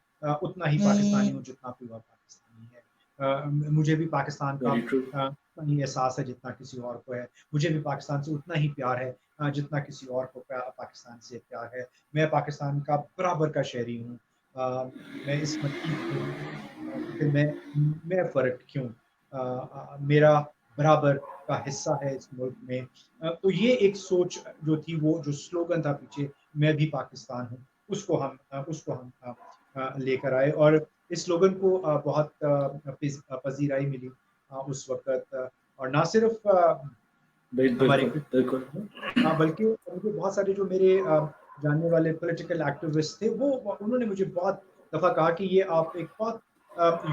उतना ही पाकिस्तानी हूँ जितना कोई और पाकिस्तानी है। मुझे भी पाकिस्तान का वेरी ट्रू। उतना ही एहसास है जितना किसी और को है। मुझे भी पाकिस्तान से उतना ही प्यार है जितना किसी और को पाकिस्तान से प्यार है। मैं पाकिस्तान का बराबर का शहरी हूँ। मैं इस मट्टी से हूँ फिर मैं फ़र्क क्यों? मेरा बराबर का हिस्सा है इस मुल्क में। तो ये एक सोच जो थी वो जो स्लोगन था पीछे मैं भी पाकिस्तान हूँ उसको हम लेकर आए और इस स्लोगन को बहुत पजीराई मिली उस वक्त और ना सिर्फ हमारे बिल्कुल बिल्कुल। बल्कि मुझे बहुत सारे जो मेरे जानने वाले पॉलिटिकल एक्टिविस्ट थे वो उन्होंने मुझे बहुत दफ़ा कहा कि ये आप एक बहुत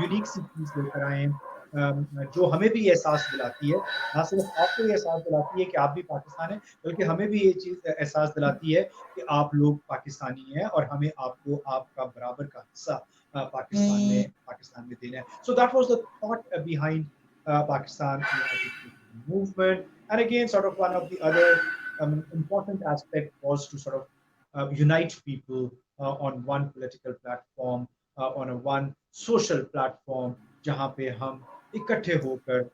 यूनिक सी चीज़ लेकर आए हैं जो हमें भी एहसास दिलाती है। ना सिर्फ आपको ये एहसास दिलाती है कि आप भी पाकिस्तान हैं, बल्कि हमें भी ये चीज़ एहसास दिलाती है कि आप लोग पाकिस्तानी हैं और हमें आपको आपका बराबर का हिस्सा पाकिस्तान में देना है। So that was the thought behind Pakistan United movement. And again, sort of one of the other important aspect was to sort of unite people on one political platform, on a one social platform, जहाँ पे हम इकट्ठे होकर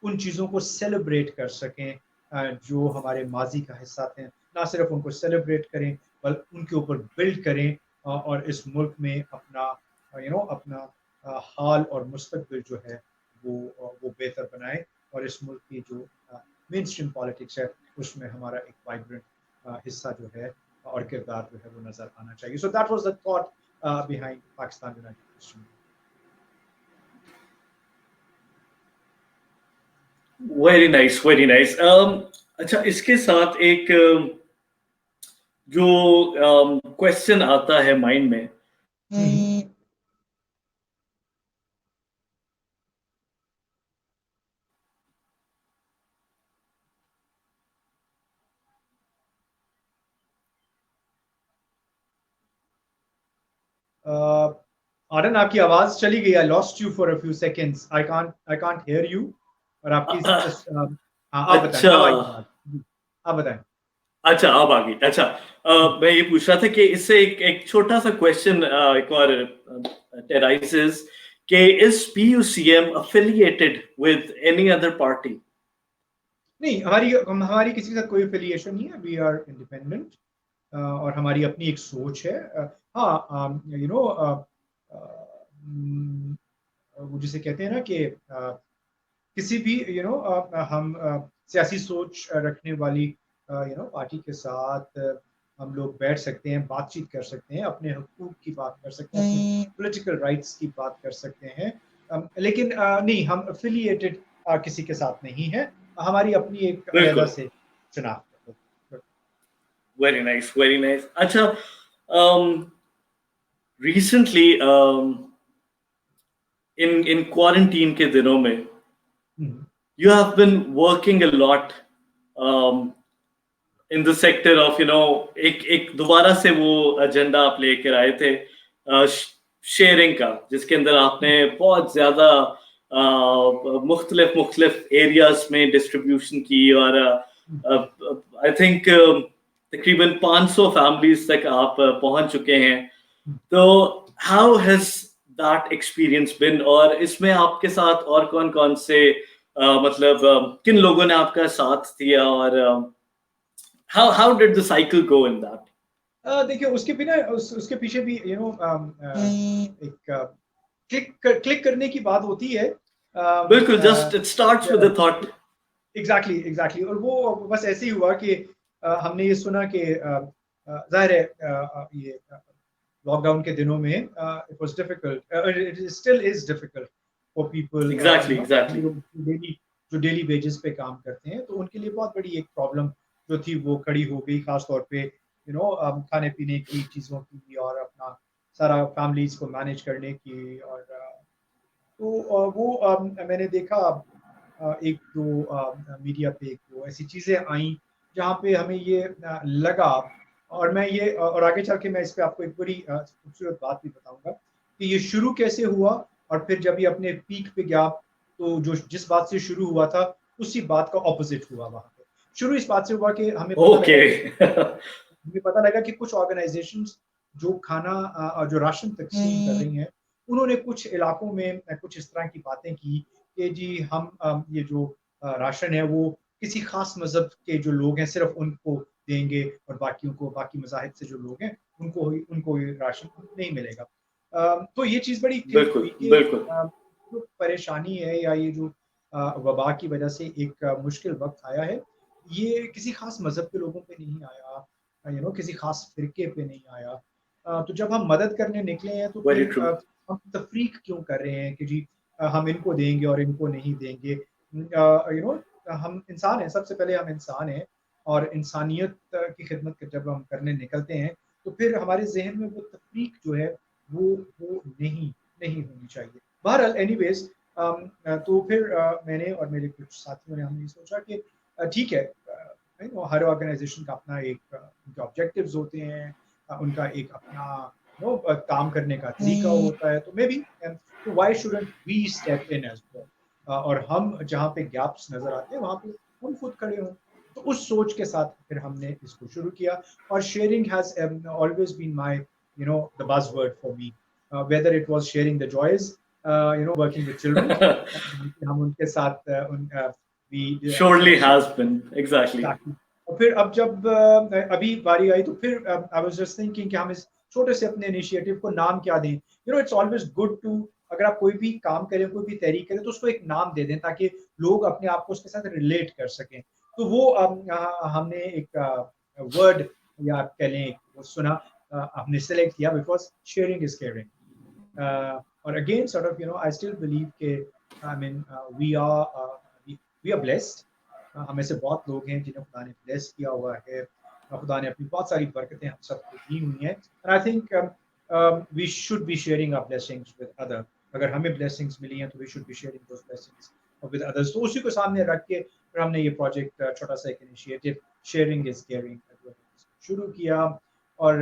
उन चीज़ों को celebrate कर सकें जो हमारे माजी का हिस्सा थे। ना सिर्फ उनको सेलिब्रेट करें बल्कि उनके ऊपर बिल्ड करें और इस मुल्क में अपना अपना हाल और मुस्तकबिल जो है वो बेहतर बनाए और इस मुल्क की जो मेन स्ट्रीम पॉलिटिक्स है उसमें हमारा एक वाइब्रेंट हिस्सा जो है और किरदार जो है वो नजर आना चाहिए। So that was the thought behind Pakistan United Christian. Very nice very nice. अच्छा इसके साथ एक जो क्वेश्चन आता है माइंड में आर्यन आपकी आवाज चली गई। I lost you for a few seconds. I can't hear you और आपकी आप बताएं अच्छा अब आई आवाज। आप बताएं। अच्छा अब आ गई। अच्छा मैं ये पूछ रहा था कि इससे एक छोटा सा क्वेश्चन एक और arises कि is PUCM affiliated with any other party? नहीं, हमारी किसी के साथ कोई एफिलिएशन नहीं है, वी आर इंडिपेंडेंट और हमारी अपनी एक सोच है। हाँ, यू नो वो जिसे कहते हैं ना कि किसी भी हम सियासी सोच रखने वाली पार्टी के साथ हम लोग बैठ सकते हैं, बातचीत कर सकते हैं, अपने हुकूक की बात कर सकते हैं, अपने पॉलिटिकल राइट्स की बात कर सकते हैं। लेकिन नहीं, हम एफिलिएटेड किसी के साथ नहीं है, हमारी अपनी एक अलग बिल्कुल। से शनाख्त है। Very nice, very nice. अच्छा रिसेंटली इन क्वारंटीन के दिनों में हम्म, you have been working a lot in the sector of एक दोबारा से वो एजेंडा आप लेकर आए थे शेयरिंग का, जिसके अंदर आपने बहुत ज्यादा मुख्तलिफ मुख्तलिफ एरियाज में डिस्ट्रीब्यूशन की और आई थिंक तकरीबन 500 फैमिलीज तक आप पहुंच चुके हैं। तो हाउ हैज दैट एक्सपीरियंस बिन, और इसमें आपके साथ और कौन कौन से मतलब किन लोगों ने आपका साथ दिया, और how did the cycle go in that? देखिए, उसके बिना उसके पीछे भी एक क्लिक करने की बात होती है। बिल्कुल, just it starts with a thought. Exactly और वो बस ऐसे ही हुआ कि हमने ये सुना कि जाहिर है ये लॉकडाउन के दिनों में it was difficult, it still is difficult for people Exactly. जो डेली वेजेस पे काम करते हैं, तो उनके लिए बहुत बड़ी एक प्रॉब्लम जो थी वो खड़ी हो गई, खास तौर पे खाने पीने की चीज़ों की और अपना सारा फैमिलीज को मैनेज करने की। और तो वो मैंने देखा एक दो मीडिया पे एक दो ऐसी चीज़ें आई जहाँ पे हमें ये लगा, और मैं ये और आगे चल के मैं इस पे आपको एक बड़ी खूबसूरत बात भी बताऊंगा कि ये शुरू कैसे हुआ, और फिर जब ये अपने पीक पे गया तो जो जिस बात से शुरू हुआ था उसी बात का ऑपोजिट हुआ वहाँ पे। शुरू इस बात से हुआ कि Okay. हमें पता लगा कि कुछ ऑर्गेनाइजेशंस जो खाना और जो राशन तकसीम कर रही हैं, उन्होंने कुछ इलाकों में कुछ इस तरह की बातें की कि जी हम ये जो राशन है वो किसी खास मजहब के जो लोग हैं सिर्फ उनको देंगे, और बाकियों को, बाकी मजाहिब से जो लोग हैं उनको ये राशन नहीं मिलेगा। तो ये चीज़ बड़ी क्लिक बिल्कुल, हुई कि बिल्कुल। जो परेशानी है या ये जो वबा की वजह से एक मुश्किल वक्त आया है, ये किसी खास मजहब के लोगों पे नहीं आया, किसी खास फिरके पे नहीं आया। तो जब हम मदद करने निकले हैं तो वेरी फिर ट्रू। हम तफरीक क्यों कर रहे हैं कि जी हम इनको देंगे और इनको नहीं देंगे। हम इंसान हैं, सबसे पहले हम इंसान हैं, और इंसानियत की खिदमत जब हम करने निकलते हैं तो फिर हमारे जहन में वो तफरीक जो है वो नहीं नहीं होनी चाहिए। बहरहाल एनीवेज, तो फिर मैंने और मेरे कुछ साथियों ने हमने सोचा कि ठीक है, हर ऑर्गेनाइजेशन का अपना एक उनके ऑब्जेक्टिव्स होते हैं, उनका एक अपना काम करने का तरीका होता है, तो maybe why shouldn't we step in as well, और हम जहाँ पे गैप्स नजर आते हैं वहाँ पे हम खुद खड़े हों। तो उस सोच के साथ फिर हमने इसको शुरू किया, और sharing has always been my the buzzword for me, whether it was sharing the joys working with children, हम उनके साथ we Surely has been. Exactly. Exactly. और फिर अब जब अभी बारी आई तो फिर आई वाज जस्ट थिंकिंग कि हम इस छोटे से अपने इनिशिएटिव को नाम क्या दें। इट्स ऑलवेज गुड टू, अगर आप कोई भी काम करें, कोई भी तहरीक करें, तो उसको एक नाम दे दें ताकि लोग अपने आप को उसके साथ रिलेट कर सकें। तो वो हमने एक वर्ड या आप कह लें वो सुना, हमने सेलेक्ट किया, बिकॉज शेयरिंग इज केयरिंग। और again sort of I still believe के I mean we are blessed, हमें से बहुत लोग हैं जिन्हें खुदा ने ब्लेस किया हुआ है, खुदा ने अपनी बहुत सारी बरकतें हम सबको दी हुई हैं, and I think we should be sharing our blessings with other. अगर हमें ब्लेसिंग्स मिली हैं तो we should be sharing those blessings with others. तो उसी को सामने रख के फिर हमने ये प्रोजेक्ट, छोटा सा एक इनिशिएटिव शेयरिंग इज केयरिंग शुरू किया। और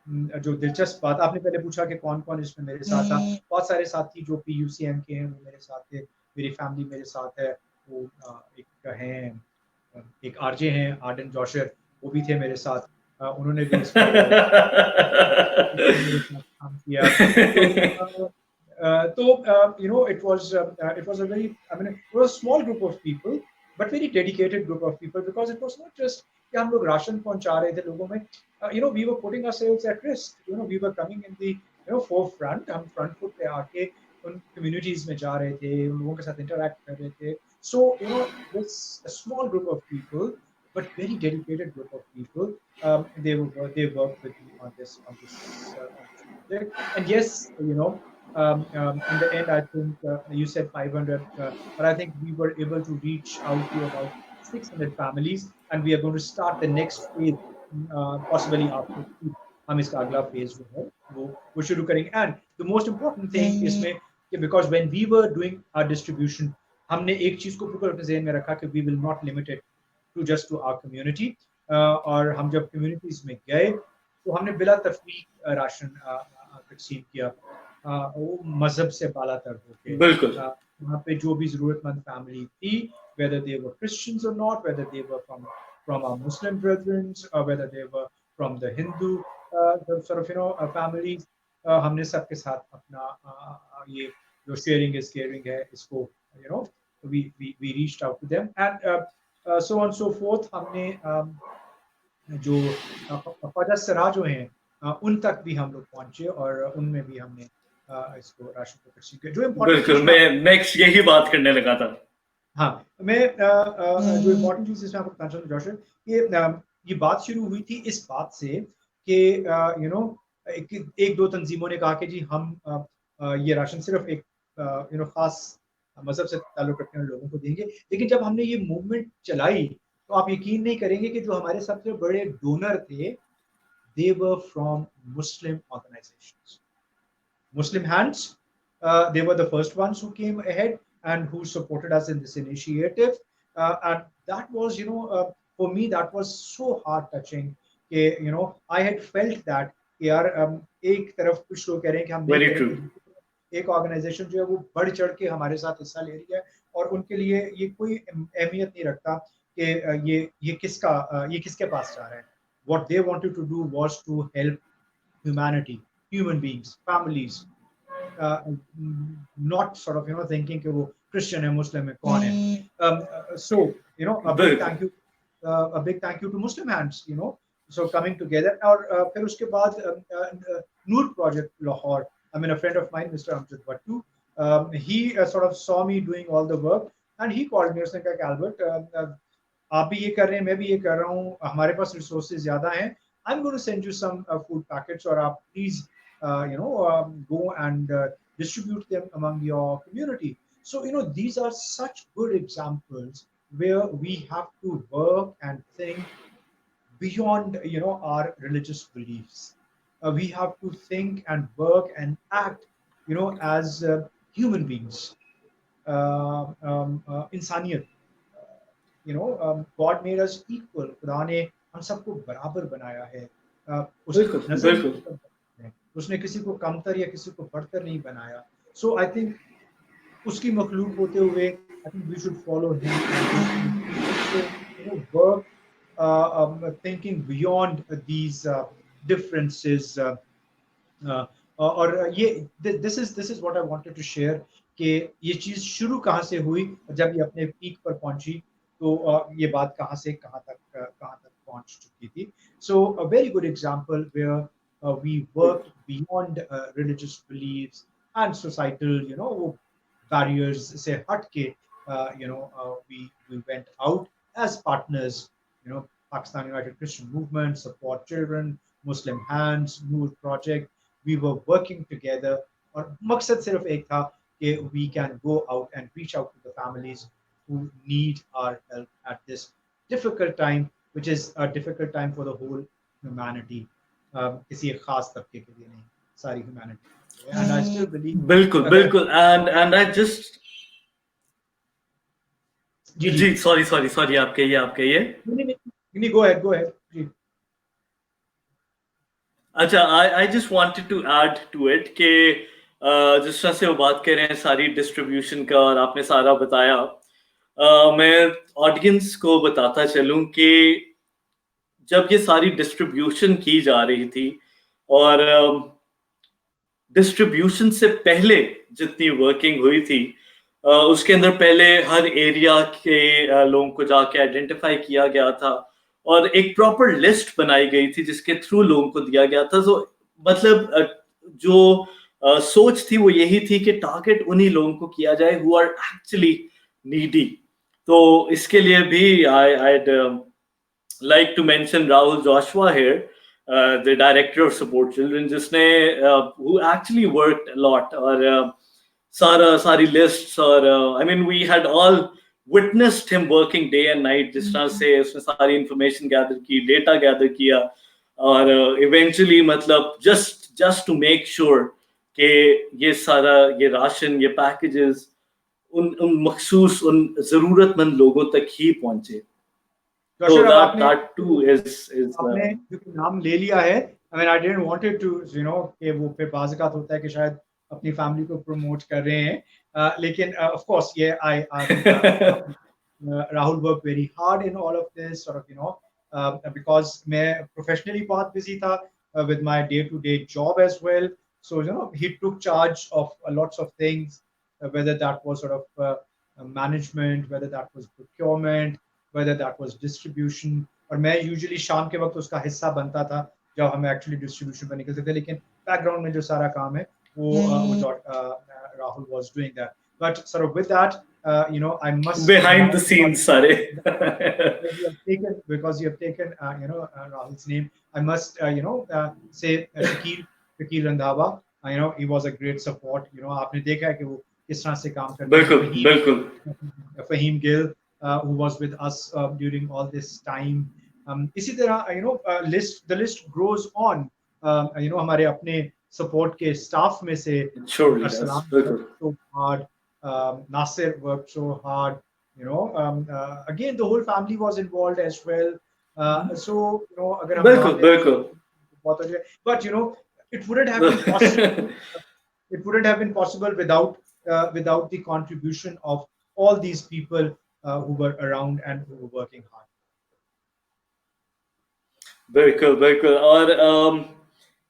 जो दिलचस्प बात आपने पहले पूछा कि कौन कौन इसमें मेरे साथ था, बहुत सारे साथी जो PUCM के हैं वो मेरे साथ थे, मेरी फैमिली मेरे साथ है। वो एक हैं, एक आरजे हैं आर्डन जोशर, वो भी थे मेरे साथ, उन्होंने भी इस पर काम किया। You know, it was a very, I mean, it was a small group of people, but very dedicated group of people, because it was not just कि हम लोग राशन पहुंचा रहे थे लोगों में, you know, we were putting ourselves at risk, you know, we were coming in the, you know, forefront, हम front foot पे आके उन communities में जा रहे थे, उन लोगों के साथ interact कर रहे थे. So, you know, this a small group of people, but very dedicated group of people, they worked with me on this project. And yes, you know, in the end, I think you said 500, but I think we were able to reach out to about 600 families, and we are going to start the next phase, possibly after हम इसका अगला phase जो है वो शुरू करेंगे. And the most important thing इसमें कि because when we were doing our distribution, हमने एक चीज को बिल्कुल अपने ज़हन में रखा कि we will not limit it to just to our community. और हम जब communities में गए तो हमने बिला तफरीक राशन तकसीम किया, वो मजहब से बालातर होके. बिल्कुल. वहाँ पे जो भी जरूरतमंद फैमिली थी, whether they were Christians or not, whether they were from our Muslim brethren, or whether they were from the Hindu sort of, you know, families, हमने सबके साथ अपना ये जो sharing is caring है इसको, you know, we reached out to them, and so on so forth. हमने जो ख्वाजा सरा जो हैं उन तक भी हम लोग पहुंचे, और उनमें भी हमने इसको राशन को तकसीम किया. जो इम्पोर्टेंट, बिल्कुल, मैं नेक्स्ट यही बात करने लगा था. हाँ, मैं जो इम्पोर्टेंट चीज इसमें आपको बताना चाहूँ जोशर, कि ये बात शुरू हुई थी इस बात से कि यू नो एक दो तंजीमों ने कहा कि जी हम ये राशन सिर्फ एक यू नो खास मजहब से ताल्लुक रखने वाले लोगों को देंगे. लेकिन जब हमने ये मूवमेंट चलाई तो आप यकीन नहीं करेंगे कि जो हमारे सबसे बड़े डोनर थे, they were from Muslim organizations, Muslim Hands. They were the first ones who came ahead and who supported us in this initiative, and that was, you know, for me that was so heart touching. You know, I had felt that यार एक तरफ कुछ लोग कह रहे हैं कि हम Very true. एक ऑर्गेनाइजेशन जो है वो बढ़ चढ़ के हमारे साथ हिस्सा ले रही है, और उनके लिए ये कोई अहमियत नहीं रखता कि ये किसके पास जा रहा है. What they wanted to do was to help humanity, human beings, families, not sort of, you know, thinking कि वो Christian है, Muslim है, कौन है. So, you know, a big thank you to Muslim Hands, you know, so coming together. और फिर उसके बाद Noor Project Lahore, I mean, a friend of mine, Mr. Amjad Bhattu, he sort of saw me doing all the work, and he called me. उसने कहा कि Albert, आप भी ये कर रहे हैं, मैं भी ये कर रहा हूँ, हमारे पास रिसोर्सेज ज्यादा हैं, I'm going to send you some food packets, और आप please you know, go and distribute them among your community. So, you know, these are such good examples where we have to work and think beyond, you know, our religious beliefs. We have to think and work and act, you know, as human beings. इंसानियत, you know, God made us equal. खुदा ने हम सबको बराबर बनाया है. उसने किसी को कमतर या किसी को बढ़तर नहीं बनाया. So I think उसकी मखलूक होते हुए, I think we should follow him and, you know, work thinking beyond these differences. और ये this is what I wanted to share, कि ये चीज शुरू कहाँ से हुई, जब ये अपने पीक पर पहुंची तो ये बात कहाँ से कहाँ तक पहुंच चुकी थी. So a very good example where we worked beyond religious beliefs and societal, you know, barriers से हट के, you know, we went out as partners, you know, Pakistan United Christian Movement, Support Children, Muslim Hands, Noor Project. We were working together, और मकसद सिर्फ एक था कि we can go out and reach out to the families who need our help at this difficult time, which is a difficult time for the whole humanity. किसी एक खास तबके के लिए नहीं, सारी humanity. And I still believe. बिल्कुल. And I just. Ji, sorry, आप कहिए. नहीं, go ahead. जी. अच्छा, I just wanted to add to it कि जिस तरह से वो बात कर रहे हैं सारी डिस्ट्रीब्यूशन का, और आपने सारा बताया, मैं ऑडियंस को बताता चलूं कि जब ये सारी डिस्ट्रीब्यूशन की जा रही थी और डिस्ट्रीब्यूशन से पहले जितनी वर्किंग हुई थी उसके अंदर पहले हर एरिया के लोगों को जाके आइडेंटिफाई किया गया था और एक प्रॉपर लिस्ट बनाई गई थी जिसके थ्रू लोगों को दिया गया था। तो मतलब जो सोच थी वो यही थी कि टारगेट उन्हीं लोगों को किया जाए हु आर एक्चुअली नीडी। तो इसके लिए भी I'd like to mention Rahul Joshua here, the director of Support Children, जिसने who actually worked a lot और सारी lists और I mean we had all witnessed him working day and night जिस तरह से उसने सारी information gather की, data gather किया और eventually मतलब just to make sure कि ये सारा ये राशन ये packages उन मखसूस उन जरूरतमंद लोगों तक ही पहुंचे। तो that too is आपने क्योंकि नाम ले लिया है, I mean I didn't want it to you know कि वो फिर बाज़-औक़ात होता है कि शायद अपनी फैमिली को प्रमोट कर रहे हैं, लेकिन of course ये Rahul worked very hard in all of this sort of you know because मैं professionally बहुत busy था with my day-to-day job as well, so you know he took charge of lots of things, whether that was sort of management, whether that was procurement, whether that was distribution, और मैं usually शाम के वक्त उसका हिस्सा बनता था जब हम actually distribution पर निकलते थे, लेकिन background में जो सारा काम है वो Rahul was doing that, but sort of with that you know I must behind the scenes सारे because you have taken you know Rahul's name, I must you know say Shakil Randhawa, you know he was a great support, you know आपने देखा है कि वो किस तरह से काम करते हैं। बिल्कुल Fahim Gill who was with us during all this time, इसी तरह you know the list grows on, you know हमारे अपने support के staff में से Arsalan worked so hard, Nasir worked so hard, you know again the whole family was involved as well, so you know अगर हम बिल्कुल but you know it wouldn't have been possible it wouldn't have been possible without the contribution of all these people who were around and who were working hard. बिल्कुल और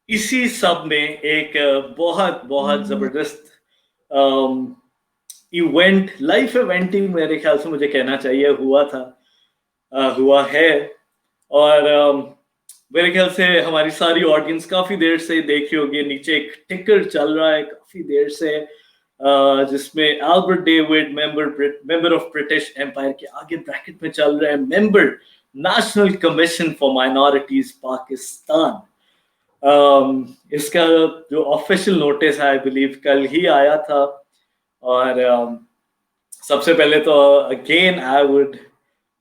इसी सब में एक बहुत जबरदस्त इवेंट लाइफ इवेंट ही मेरे ख्याल से मुझे कहना चाहिए हुआ है और मेरे ख्याल से हमारी सारी ऑडियंस काफी देर से देख रही होगी, नीचे एक टिकर चल रहा है काफी देर से जिसमें Albert David member of British Empire के आगे ब्रैकेट में चल रहा है member National Commission for Minorities Pakistan. इसका जो ऑफिशियल नोटिस है आई बिलीव कल ही आया था और सबसे पहले तो again I would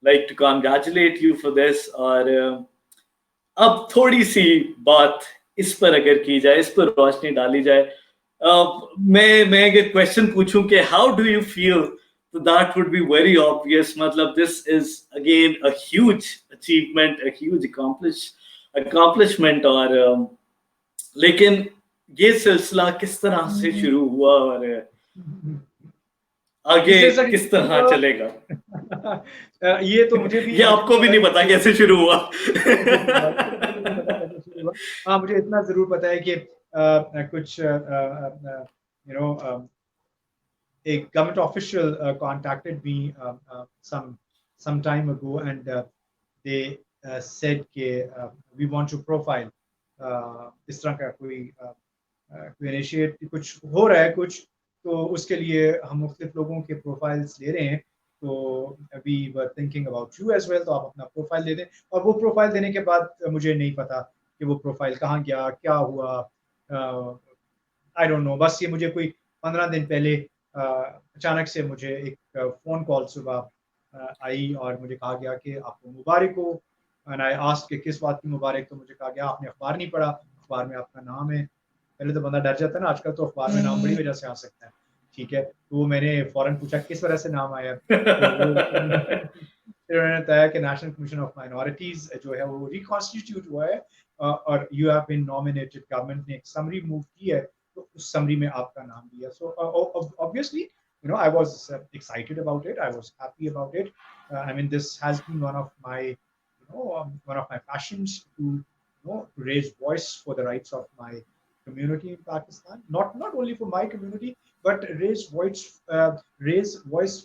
like to congratulate you for this. और अब थोड़ी सी बात इस पर अगर की जाए, इस पर रोशनी डाली जाए, मैं अगर क्वेश्चन पूछूं कि हाउ डू यू फील, तो that would be very obvious, मतलब this is again a huge achievement, a huge accomplishment. और लेकिन ये सिलसिला किस तरह से शुरू हुआ और आगे किस तरह चलेगा ये तो मुझे भी ये आपको भी नहीं पता कैसे शुरू हुआ हाँ मुझे इतना जरूर पता है कि कुछ you know a government official contacted me some time ago and they said कि we want to profile इस तरह का कोई इनिशिएटिव कुछ हो रहा है कुछ, तो उसके लिए हम मुख्तलिफ लोगों के प्रोफाइल्स ले रहे हैं, तो we were thinking about you as well, तो आप अपना प्रोफाइल दे दें। और वो प्रोफाइल देने के बाद मुझे नहीं पता कि वो प्रोफाइल कहाँ गया, क्या हुआ, आई डोंट नो। बस ये मुझे कोई 15 दिन पहले अचानक से मुझे एक फ़ोन कॉल सुबह आई और मुझे कहा गया कि आपको मुबारक हो। एंड आई आस्क्ड कि किस बात की मुबारक, तो मुझे कहा गया आपने अखबार नहीं पढ़ा, अखबार में आपका नाम है। पहले तो बंदा डर जाता है ना, आजकल तो अखबार में नाम बड़ी वजह से आ सकता है, ठीक है। तो मैंने फौरन पूछा किस वजह से नाम आया, फिर उन्होंने बताया कि नेशनल कमीशन ऑफ माइनॉरिटीज जो है वो रिकॉन्स्टिट्यूट हुआ है और you have been nominated, government ने एक समरी मूव की है, तो उस समरी में आपका नाम दिया। So obviously you know I was excited about it, I was happy about it, I mean this has been one of my one of my passions to raise voice for the rights of my community in Pakistan. Not only for my community, but raise voice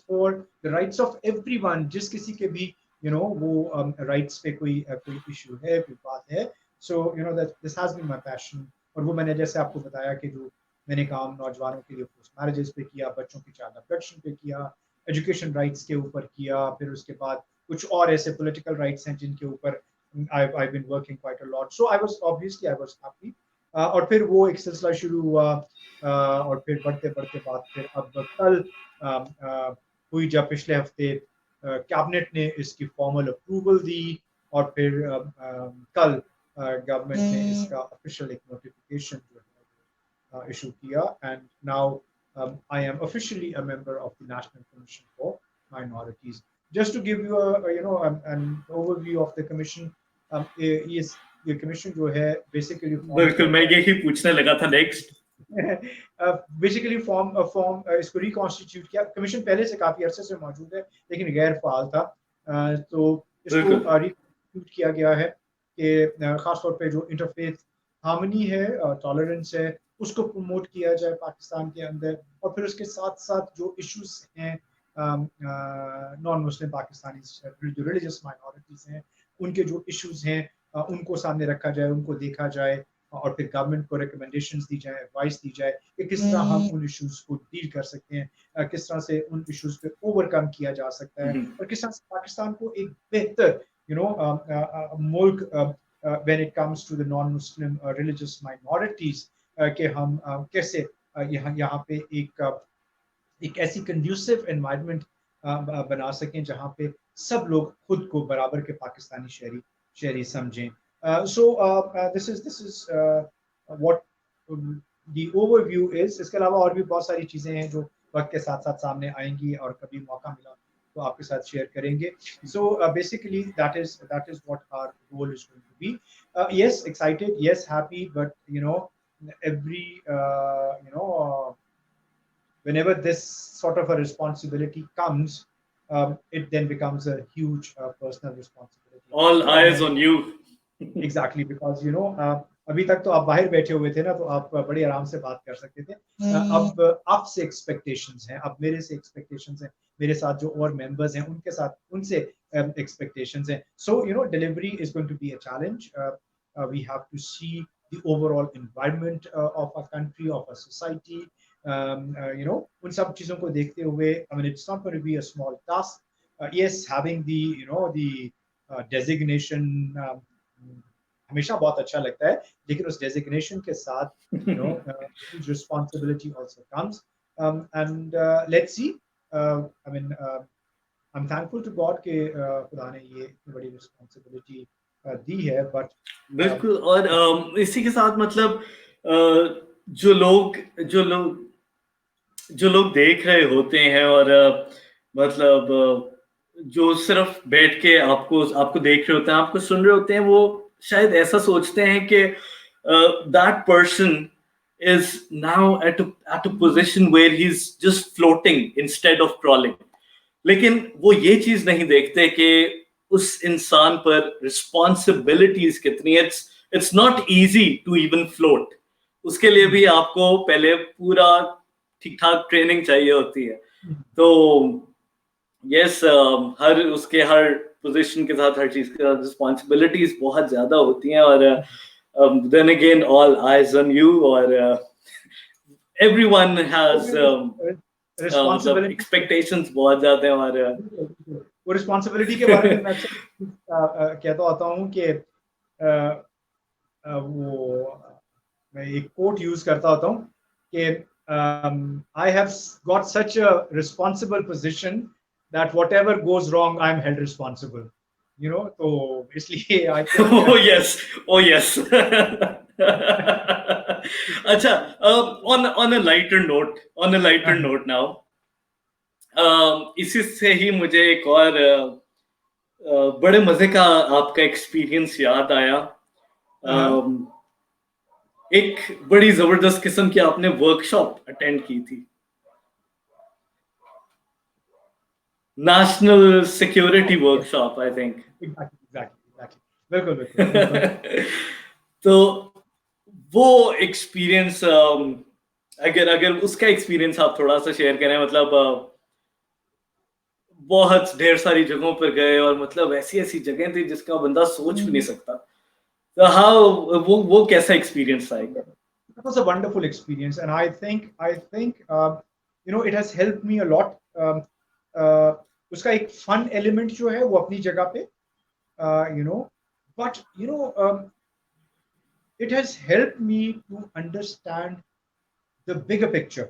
for the rights of everyone. जिस किसी के भी वो rights पे कोई issue है, कोई बात है. So that this has been my passion. और वो मैंने जैसे आपको बताया कि जो मैंने काम नौजवानों के लिए पोस्ट मैरिजेस पे किया, बच्चों की चाइल्ड अबडक्शन पे किया, एजुकेशन राइट्स के ऊपर किया, फिर उसके बाद कुछ और ऐसे पॉलिटिकल राइट्स हैं जिनके ऊपर I've been working quite a lot. So I was happy. और फिर वो एक सिलसिला शुरू हुआ, और फिर बढ़ते बढ़ते बात फिर अब कल हुई जब पिछले हफ्ते कैबिनेट ने इसकी फॉर्मल अप्रूवल दी, और फिर कल गवर्नमेंट ने इसका ऑफिशियल एक नोटिफिकेशन जो है इशू किया, and now I am officially a member of the National Commission for Minorities. Just to give you an overview of the commission, ये commission जो है basically बिल्कुल मैं यही पूछने लगा था नेक्स्ट. बेसिकली इसको रिकॉन्स्टिट्यूट किया. कमीशन पहले से काफी अरसे से मौजूद है लेकिन गैर फाल था, तो इसको रिकॉन्स्टिट्यूट किया गया है कि खासतौर पे जो इंटरफेथ हार्मनी है, टॉलरेंस है, उसको प्रमोट किया जाए पाकिस्तान के अंदर, और फिर उसके साथ साथ जो इश्यूज हैं नॉन मुस्लिम पाकिस्तानी जो रिलीजियस माइनॉरिटीज हैं उनके जो इश्यूज हैं उनको सामने रखा जाए, उनको देखा जाए, और फिर गवर्नमेंट को रिकमेंडेशंस दी जाए, एडवाइस दी जाए कि किस तरह हम उन इश्यूज को डील कर सकते हैं, किस तरह से उन इश्यूज पे ओवरकम किया जा सकता है, और किस तरह से पाकिस्तान को एक बेहतर मुल्क when it comes to the non-Muslim religious minorities कि हम कैसे यहाँ पे एक ऐसी conducive environment बना सकें जहाँ पे सब लोग खुद को बराबर के पाकिस्तानी शहरी समझें. This is what the overview is. इसके अलावा और भी बहुत सारी चीजें हैं जो वक्त के साथ साथ सामने आएंगी और कभी मौका मिला तो आपके साथ शेयर करेंगे. So basically that is what our goal is going to be. Yes, excited, yes, happy, but every whenever this sort of a responsibility comes, it then becomes a huge personal responsibility. All eyes on you. Exactly, because अभी तक तो आप बाहर बैठे हुए थे ना, तो आप बड़े आराम से बात कर सकते थे. अब आपसे एक्सपेक्टेशंस हैं, अब मेरे से एक्सपेक्टेशंस हैं, मेरे साथ जो और मेंबर्स हैं उनसे एक्सपेक्टेशंस हैं. So delivery is going to be a challenge. We have to see the overall environment of a country, of a society. उन सब चीजों को देखते हुए, I mean, it's not going to be a small task. Yes, having the designation हमेशा बहुत अच्छा लगता है, लेकिन उस डेजिग्नेशन के साथ responsibility also comes, and let's see. I mean, I'm thankful to God कि खुदा ने ये इतनी बड़ी responsibility दी है, but बिल्कुल. और इसी के साथ मतलब जो लोग देख रहे होते हैं और मतलब जो सिर्फ बैठ के आपको देख रहे होते हैं, आपको सुन रहे होते हैं, वो शायद ऐसा सोचते हैं कि that person is now at a position where he's just floating instead of crawling. लेकिन वो ये चीज नहीं देखते कि उस इंसान पर responsibilities कितनी. It's not easy to even float. उसके लिए भी आपको पहले पूरा ठीक ठाक ट्रेनिंग चाहिए होती है. तो yes, हर पोजीशन के साथ, हर चीज के साथ रिस्पांसिबिलिटीज बहुत ज्यादा होती हैं, और then again all eyes on you, और everyone has responsibility, expectations बहुत ज्यादा हैं. और वो रिस्पांसिबिलिटी के बारे में मैं कहता होता हूँ कि मैं एक कोट यूज करता होता हूँ कि I have got such a responsible position that whatever goes wrong, I'm held responsible. तो इसलिए I think oh yes अच्छा, on a lighter note now, इसी से ही मुझे एक और बड़े मजे का आपका एक्सपीरियंस याद आया. एक बड़ी जबरदस्त किस्म की आपने वर्कशॉप अटेंड की थी, national security workshop, I think. Exactly. बिल्कुल बिल्कुल बिल्कुल। तो वो एक्सपीरियंस, अगर अगर उसका एक्सपीरियंस आप थोड़ा सा शेयर करें, मतलब बहुत ढेर सारी जगहों पर गए और मतलब ऐसी ऐसी जगह थी जिसका बंदा सोच भी नहीं सकता, तो हाँ, वो कैसा एक्सपीरियंस था एक बार? It was a wonderful experience, and I think it has helped me a lot. उसका एक fun element जो है वो अपनी जगह पे, you know, but it has helped me to understand the bigger picture.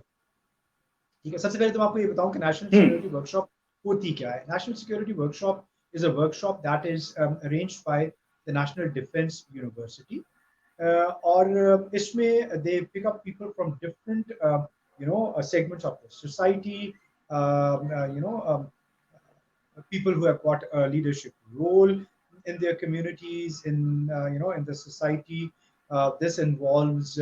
ठीक है, सबसे पहले तो मैं आपको ये बताऊं कि नेशनल सिक्योरिटी वर्कशॉप होती क्या है। National security workshop is a workshop that is arranged by the National Defence University, और इसमें they pick up people from different segments of the society, people who have got a leadership role in their communities, in the society. This involves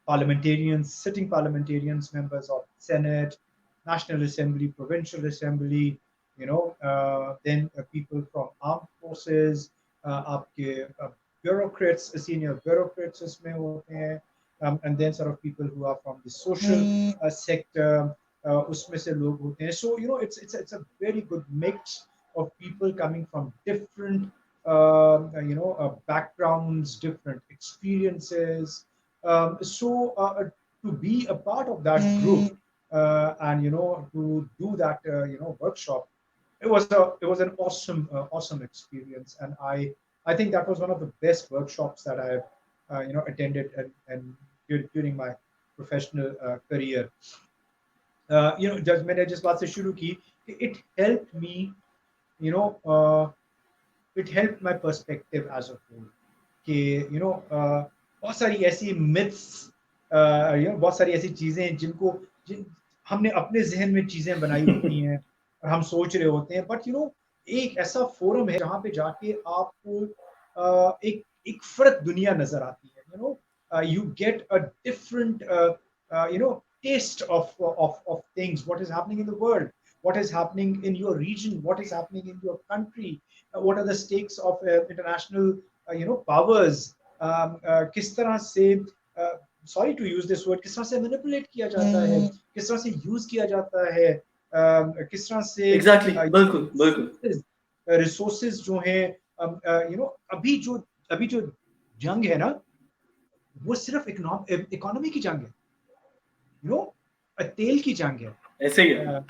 parliamentarians, sitting parliamentarians, members of Senate, National Assembly, Provincial Assembly, then people from armed forces, आपके bureaucrats, senior bureaucrats इसमें होते हैं, and then sort of people who are from the social sector, उसमें से लोग होते हैं. So it's a very good mix of people coming from different backgrounds, different experiences. So to be a part of that group, and to do that workshop, it was an awesome experience, and I think that was one of the best workshops that I've attended and during my professional career. जब मैंने जिस बात से शुरू की, it helped me, it helped my perspective as a whole, कि बहुत सारी ऐसी myths, बहुत सारी ऐसी चीजें जिन हमने अपने जहन में चीजें बनाई होती हैं और हम सोच रहे होते हैं, बट एक ऐसा फोरम है जहाँ पे जाके आपको एक एक फर्क दुनिया नजर आती है. You get a different taste of things, what is happening in the world, what is happening in your region, what is happening in your country, what are the stakes of international powers, किस तरह से sorry to use this word, किस तरह से manipulate किया जाता है, किस तरह से यूज किया जाता है, किस तरह से एग्जैक्टली, बिल्कुल बिल्कुल। रिसोर्सेज जो हैं, अभी जो जंग है ना, वो सिर्फ इकोनॉमी की जंग है, तेल की जंग है, ऐसे ही है।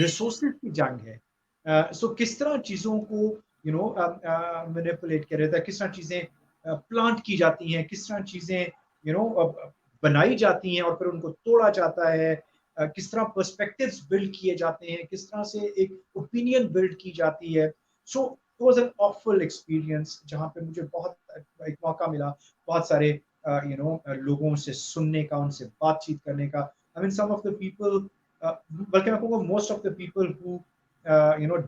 रिसोर्सेज की जंग है. सो किस तरह चीजों को मैनिपुलेट किया जाता है, किस तरह चीजें प्लांट की जाती हैं, किस तरह चीजें बनाई जाती हैं और फिर उनको तोड़ा जाता है, किस तरह पर्सपेक्टिव्स बिल्ड किए जाते हैं, किस तरह से एक ओपिनियन बिल्ड की जाती है. So it was an awful experience, जहाँ पे मुझे बहुत एक मौका मिला बहुत सारे लोगों से सुनने का, उनसे बातचीत करने का. I mean, some of the people, बल्कि मैं कहूँगा most of the people who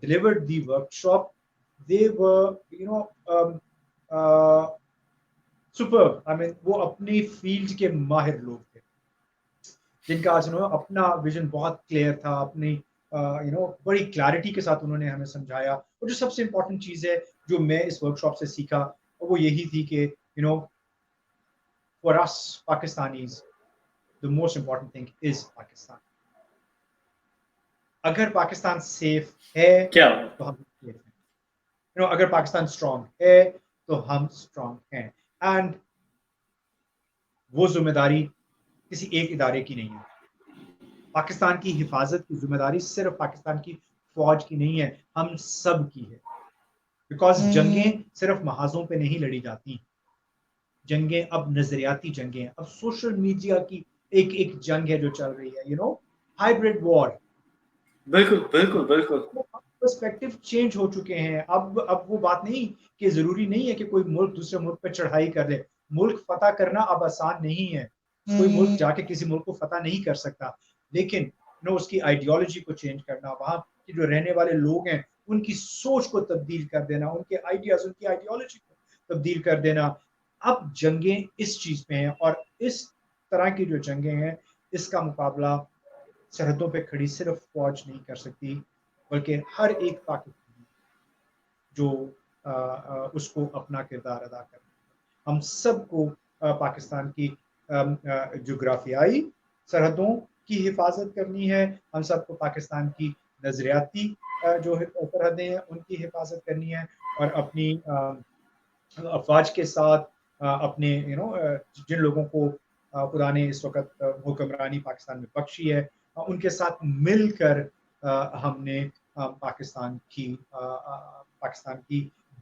delivered the workshop, they were superb. I mean, वो अपनी फील्ड के माहिर लोग थे, जिनका आज अपना विजन बहुत क्लियर था, अपनी बड़ी क्लैरिटी के साथ उन्होंने हमें समझाया. और जो सबसे इम्पोर्टेंट चीज है जो मैं इस वर्कशॉप से सीखा, वो यही थी कि for us Pakistanis, the most important thing is Pakistan. अगर पाकिस्तान सेफ है क्या तो हम सेफ हैं. अगर पाकिस्तान स्ट्रांग है तो हम स्ट्रांग हैं. एंड वो जिम्मेदारी किसी एक इदारे की नहीं है. पाकिस्तान की हिफाजत की जिम्मेदारी सिर्फ पाकिस्तान की फौज की नहीं है, हम सब की है. बिकॉज जंगें सिर्फ महाजों पे नहीं लड़ी जाती, जंगें अब नजरियाती जंगें हैं. अब सोशल मीडिया की एक एक जंग है जो चल रही है, हाइब्रिड वॉर. बिल्कुल बिल्कुल बिल्कुल। पर्सपेक्टिव चेंज हो चुके हैं. अब वो बात नहीं कि जरूरी नहीं है कि कोई मुल्क दूसरे मुल्क पे चढ़ाई कर ले. मुल्क फतह करना अब आसान नहीं है. कोई मुल्क जाके किसी मुल्क को फतह नहीं कर सकता, लेकिन उसकी आइडियोलॉजी को चेंज करना, वहां के जो रहने वाले लोग हैं उनकी सोच को तब्दील कर देना, उनके आइडियाज, उनकी आइडियोलॉजी को तब्दील कर देना. अब जंगें इस चीज पे हैं, और इस तरह की जो जंगें हैं, इसका मुकाबला सरहदों पे खड़ी सिर्फ फौज नहीं कर सकती, बल्कि हर एक पाकिस्तानी जो उसको अपना किरदार अदा करना है। हम सबको पाकिस्तान की जुग्राफियाई सरहदों की हिफाजत करनी है, हम सबको पाकिस्तान की नजरियाती जो सरहदें हैं उनकी हिफाजत करनी है, और अपनी अफवाज के साथ अपने जिन लोगों को पुराने इस वक्त हुक्मरानी पाकिस्तान में बख्शी है, उनके साथ मिलकर हमने पाकिस्तान की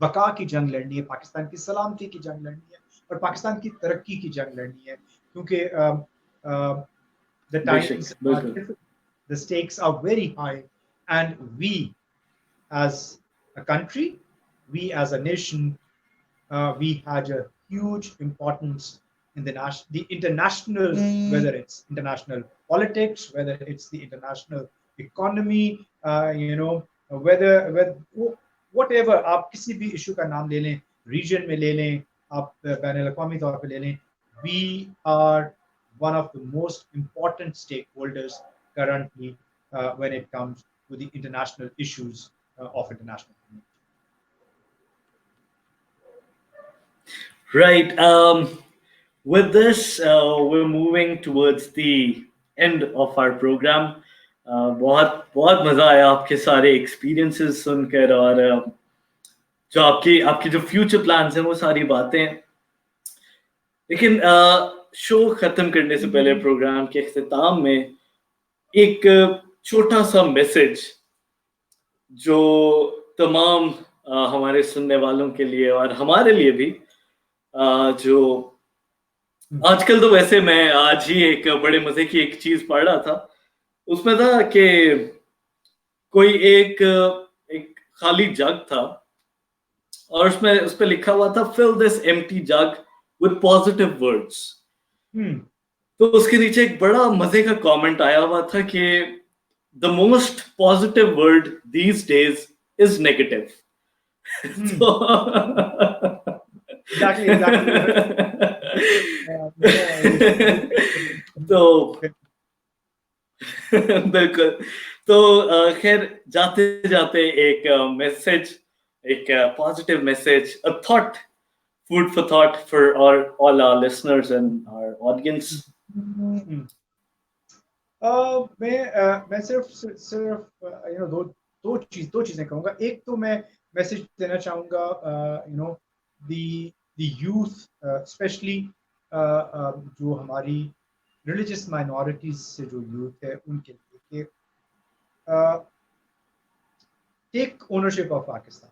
बका की जंग लड़नी है, पाकिस्तान की सलामती की जंग लड़नी है, और पाकिस्तान की तरक्की की जंग लड़नी है, क्योंकि the times are difficult, the stakes are very high, and we as a country, we as a nation, we had a huge importance in the international, whether it's international politics, whether it's the international economy, whether whatever, आप किसी भी issue का नाम ले लें, reason में ले लें, आप बैनुल-अक़वामी तौर पे ले लें, we are one of the most important stakeholders currently when it comes to the international issues of international community. Right. With this, we're moving towards the end of our program. बहुत बहुत मजा आया आपके सारे एक्सपीरियंसेस सुनकर, और जो आपकी जो फ्यूचर प्लान्स हैं वो सारी बातें। लेकिन शो खत्म करने से पहले, प्रोग्राम के इख्तिताम में एक छोटा सा मैसेज जो तमाम हमारे सुनने वालों के लिए और हमारे लिए भी, जो आजकल तो वैसे मैं आज ही एक बड़े मजे की एक चीज पढ़ रहा था, उसमें था कि कोई एक खाली जग था और उसमें उस पे लिखा हुआ था fill this empty jug with positive words। तो उसके नीचे एक बड़ा मजे का कमेंट आया हुआ था कि the most positive word these days is negative। तो बिल्कुल। तो खैर जाते जाते एक मैसेज, एक positive message, a thought, food for thought for all our listeners and our audience। मैं सिर्फ दो चीजें कहूंगा। एक तो मैं मैसेज देना चाहूंगा the youth, especially जो हमारी रिलीजियस माइनॉरिटीज से जो यूथ है उनके लिए, टेक ओनरशिप ऑफ पाकिस्तान।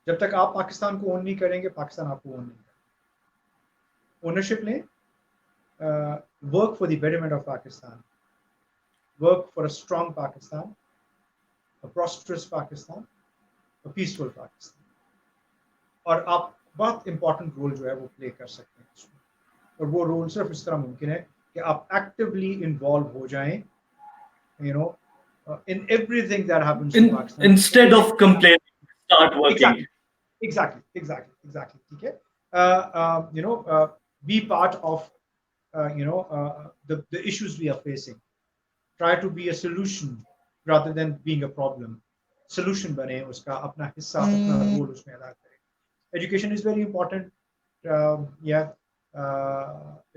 जब तक आप पाकिस्तान को ओन नहीं करेंगे, पाकिस्तान आपको ओन नहीं करेगा। ओनरशिप लें, work for the betterment of Pakistan, work for a strong Pakistan, a prosperous Pakistan, a peaceful Pakistan. और आप बहुत इंपॉर्टेंट रोल जो है वो प्ले कर सकते हैं इसमें, और वो रोल सिर्फ इस तरह मुमकिन है कि आप एक्टिवली इन्वॉल्व हो जाएं, in everything that happens in Pakistan, instead of complaining, start working। Exactly, ठीक है। Be part of the issues we are facing, try to be a solution rather than being a problem। solution बने, उसका अपना हिस्सा, अपना role उसमें अदा करें। education is very important।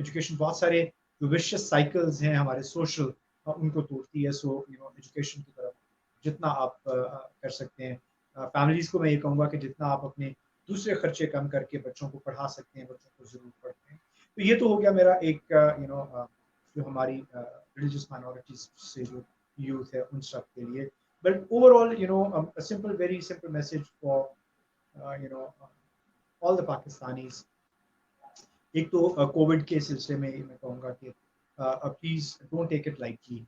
Education बहुत सारे जो विशियस साइकिल्स हैं हमारे सोशल, उनको तोड़ती है। सो एजुकेशन की तरफ जितना आप कर सकते हैं, फैमिलीज को मैं ये कहूँगा कि जितना आप अपने दूसरे खर्चे कम करके बच्चों को पढ़ा सकते हैं, बच्चों को जरूर पढ़ते हैं। तो ये तो हो गया मेरा एक जो हमारी रिलीजियस माइनॉरिटीज से जो यूथ है उन सब के लिए। But overall very simple message for all the Pakistanis. एक तो कोविड के सिलसिले में मैं कहूँगा कि please don't take it lightly.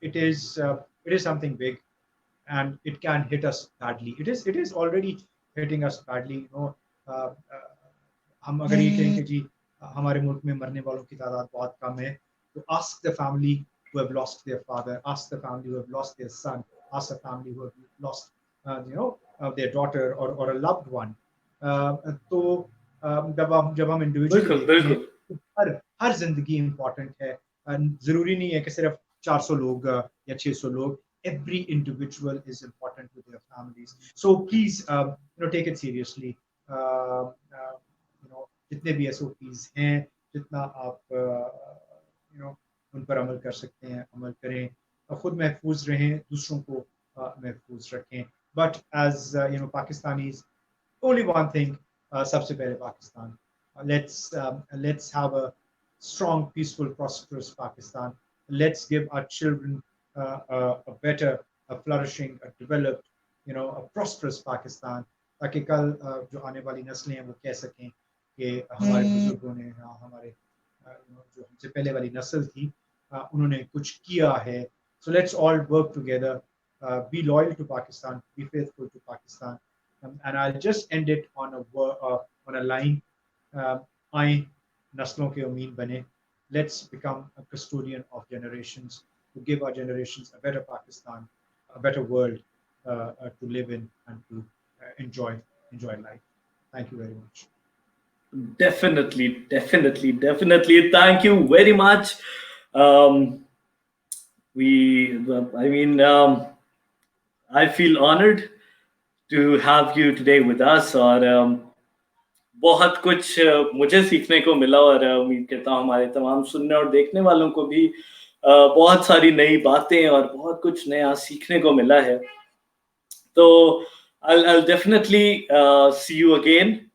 it is something big and it can hit us badly। it is already hitting us badly। हम अगर ये कहें कि जी हमारे मुल्क में मरने वालों की तादाद बहुत कम है, तो ask the family who have lost their father, ask the family who have lost their son, ask the family who have lost their daughter or a loved one। तो जब हम इंडिविजुअल, हर जिंदगी इम्पोर्टेंट है। जरूरी नहीं है कि सिर्फ 400 लोग या 600 लोग, every individual is important with their families. So please, take it seriously. जितने भी SOPs हैं, जितना आप उन पर अमल कर सकते हैं, अमल करें, खुद महफूज रहें, दूसरों को महफूज रखें. But as Pakistanis, only one thing, सबसे पहले Pakistan. Let's have a strong, peaceful, prosperous Pakistan. Let's give our children a better, a flourishing, a developed, a prosperous Pakistan. ताकि कल जो आने वाली नस्लें हैं वो कह सकें कि हमारे बुजुर्गों ने, हमारे जो हमसे पहले वाली नस्ल थी, उन्होंने कुछ किया है. So let's all work together. Be loyal to Pakistan. Be faithful to Pakistan. And I'll just end it on a line. आए नस्लों के उम्मीद बने. Let's become a custodian of generations to give our generations a better Pakistan, a better world to live in and to enjoy life. Thank you very much. Definitely. Thank you very much. I feel honored to have you today with us, और बहुत कुछ मुझे सीखने को मिला, और उम्मीद करता हूँ हमारे तमाम सुनने और देखने वालों को भी बहुत सारी नई बातें और बहुत कुछ नया सीखने को मिला है. तो I'll definitely see you again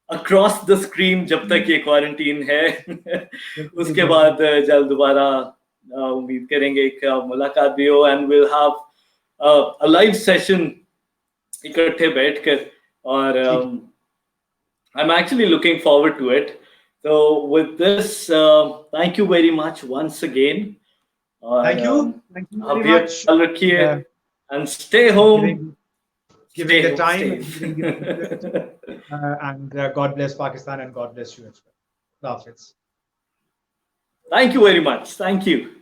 across the screen जब तक ये क्वारंटीन है. उसके बाद जल्द दोबारा उम्मीद करेंगे एक मुलाकात भी हो, and we'll have a live session इकट्ठे बैठकर, और I'm actually looking forward to it. So with this, thank you very much once again. Thank you very much. ख्याल रखिए and stay home. Giving the time and God bless Pakistan and God bless you as well. Love it. Thank you very much. Thank you.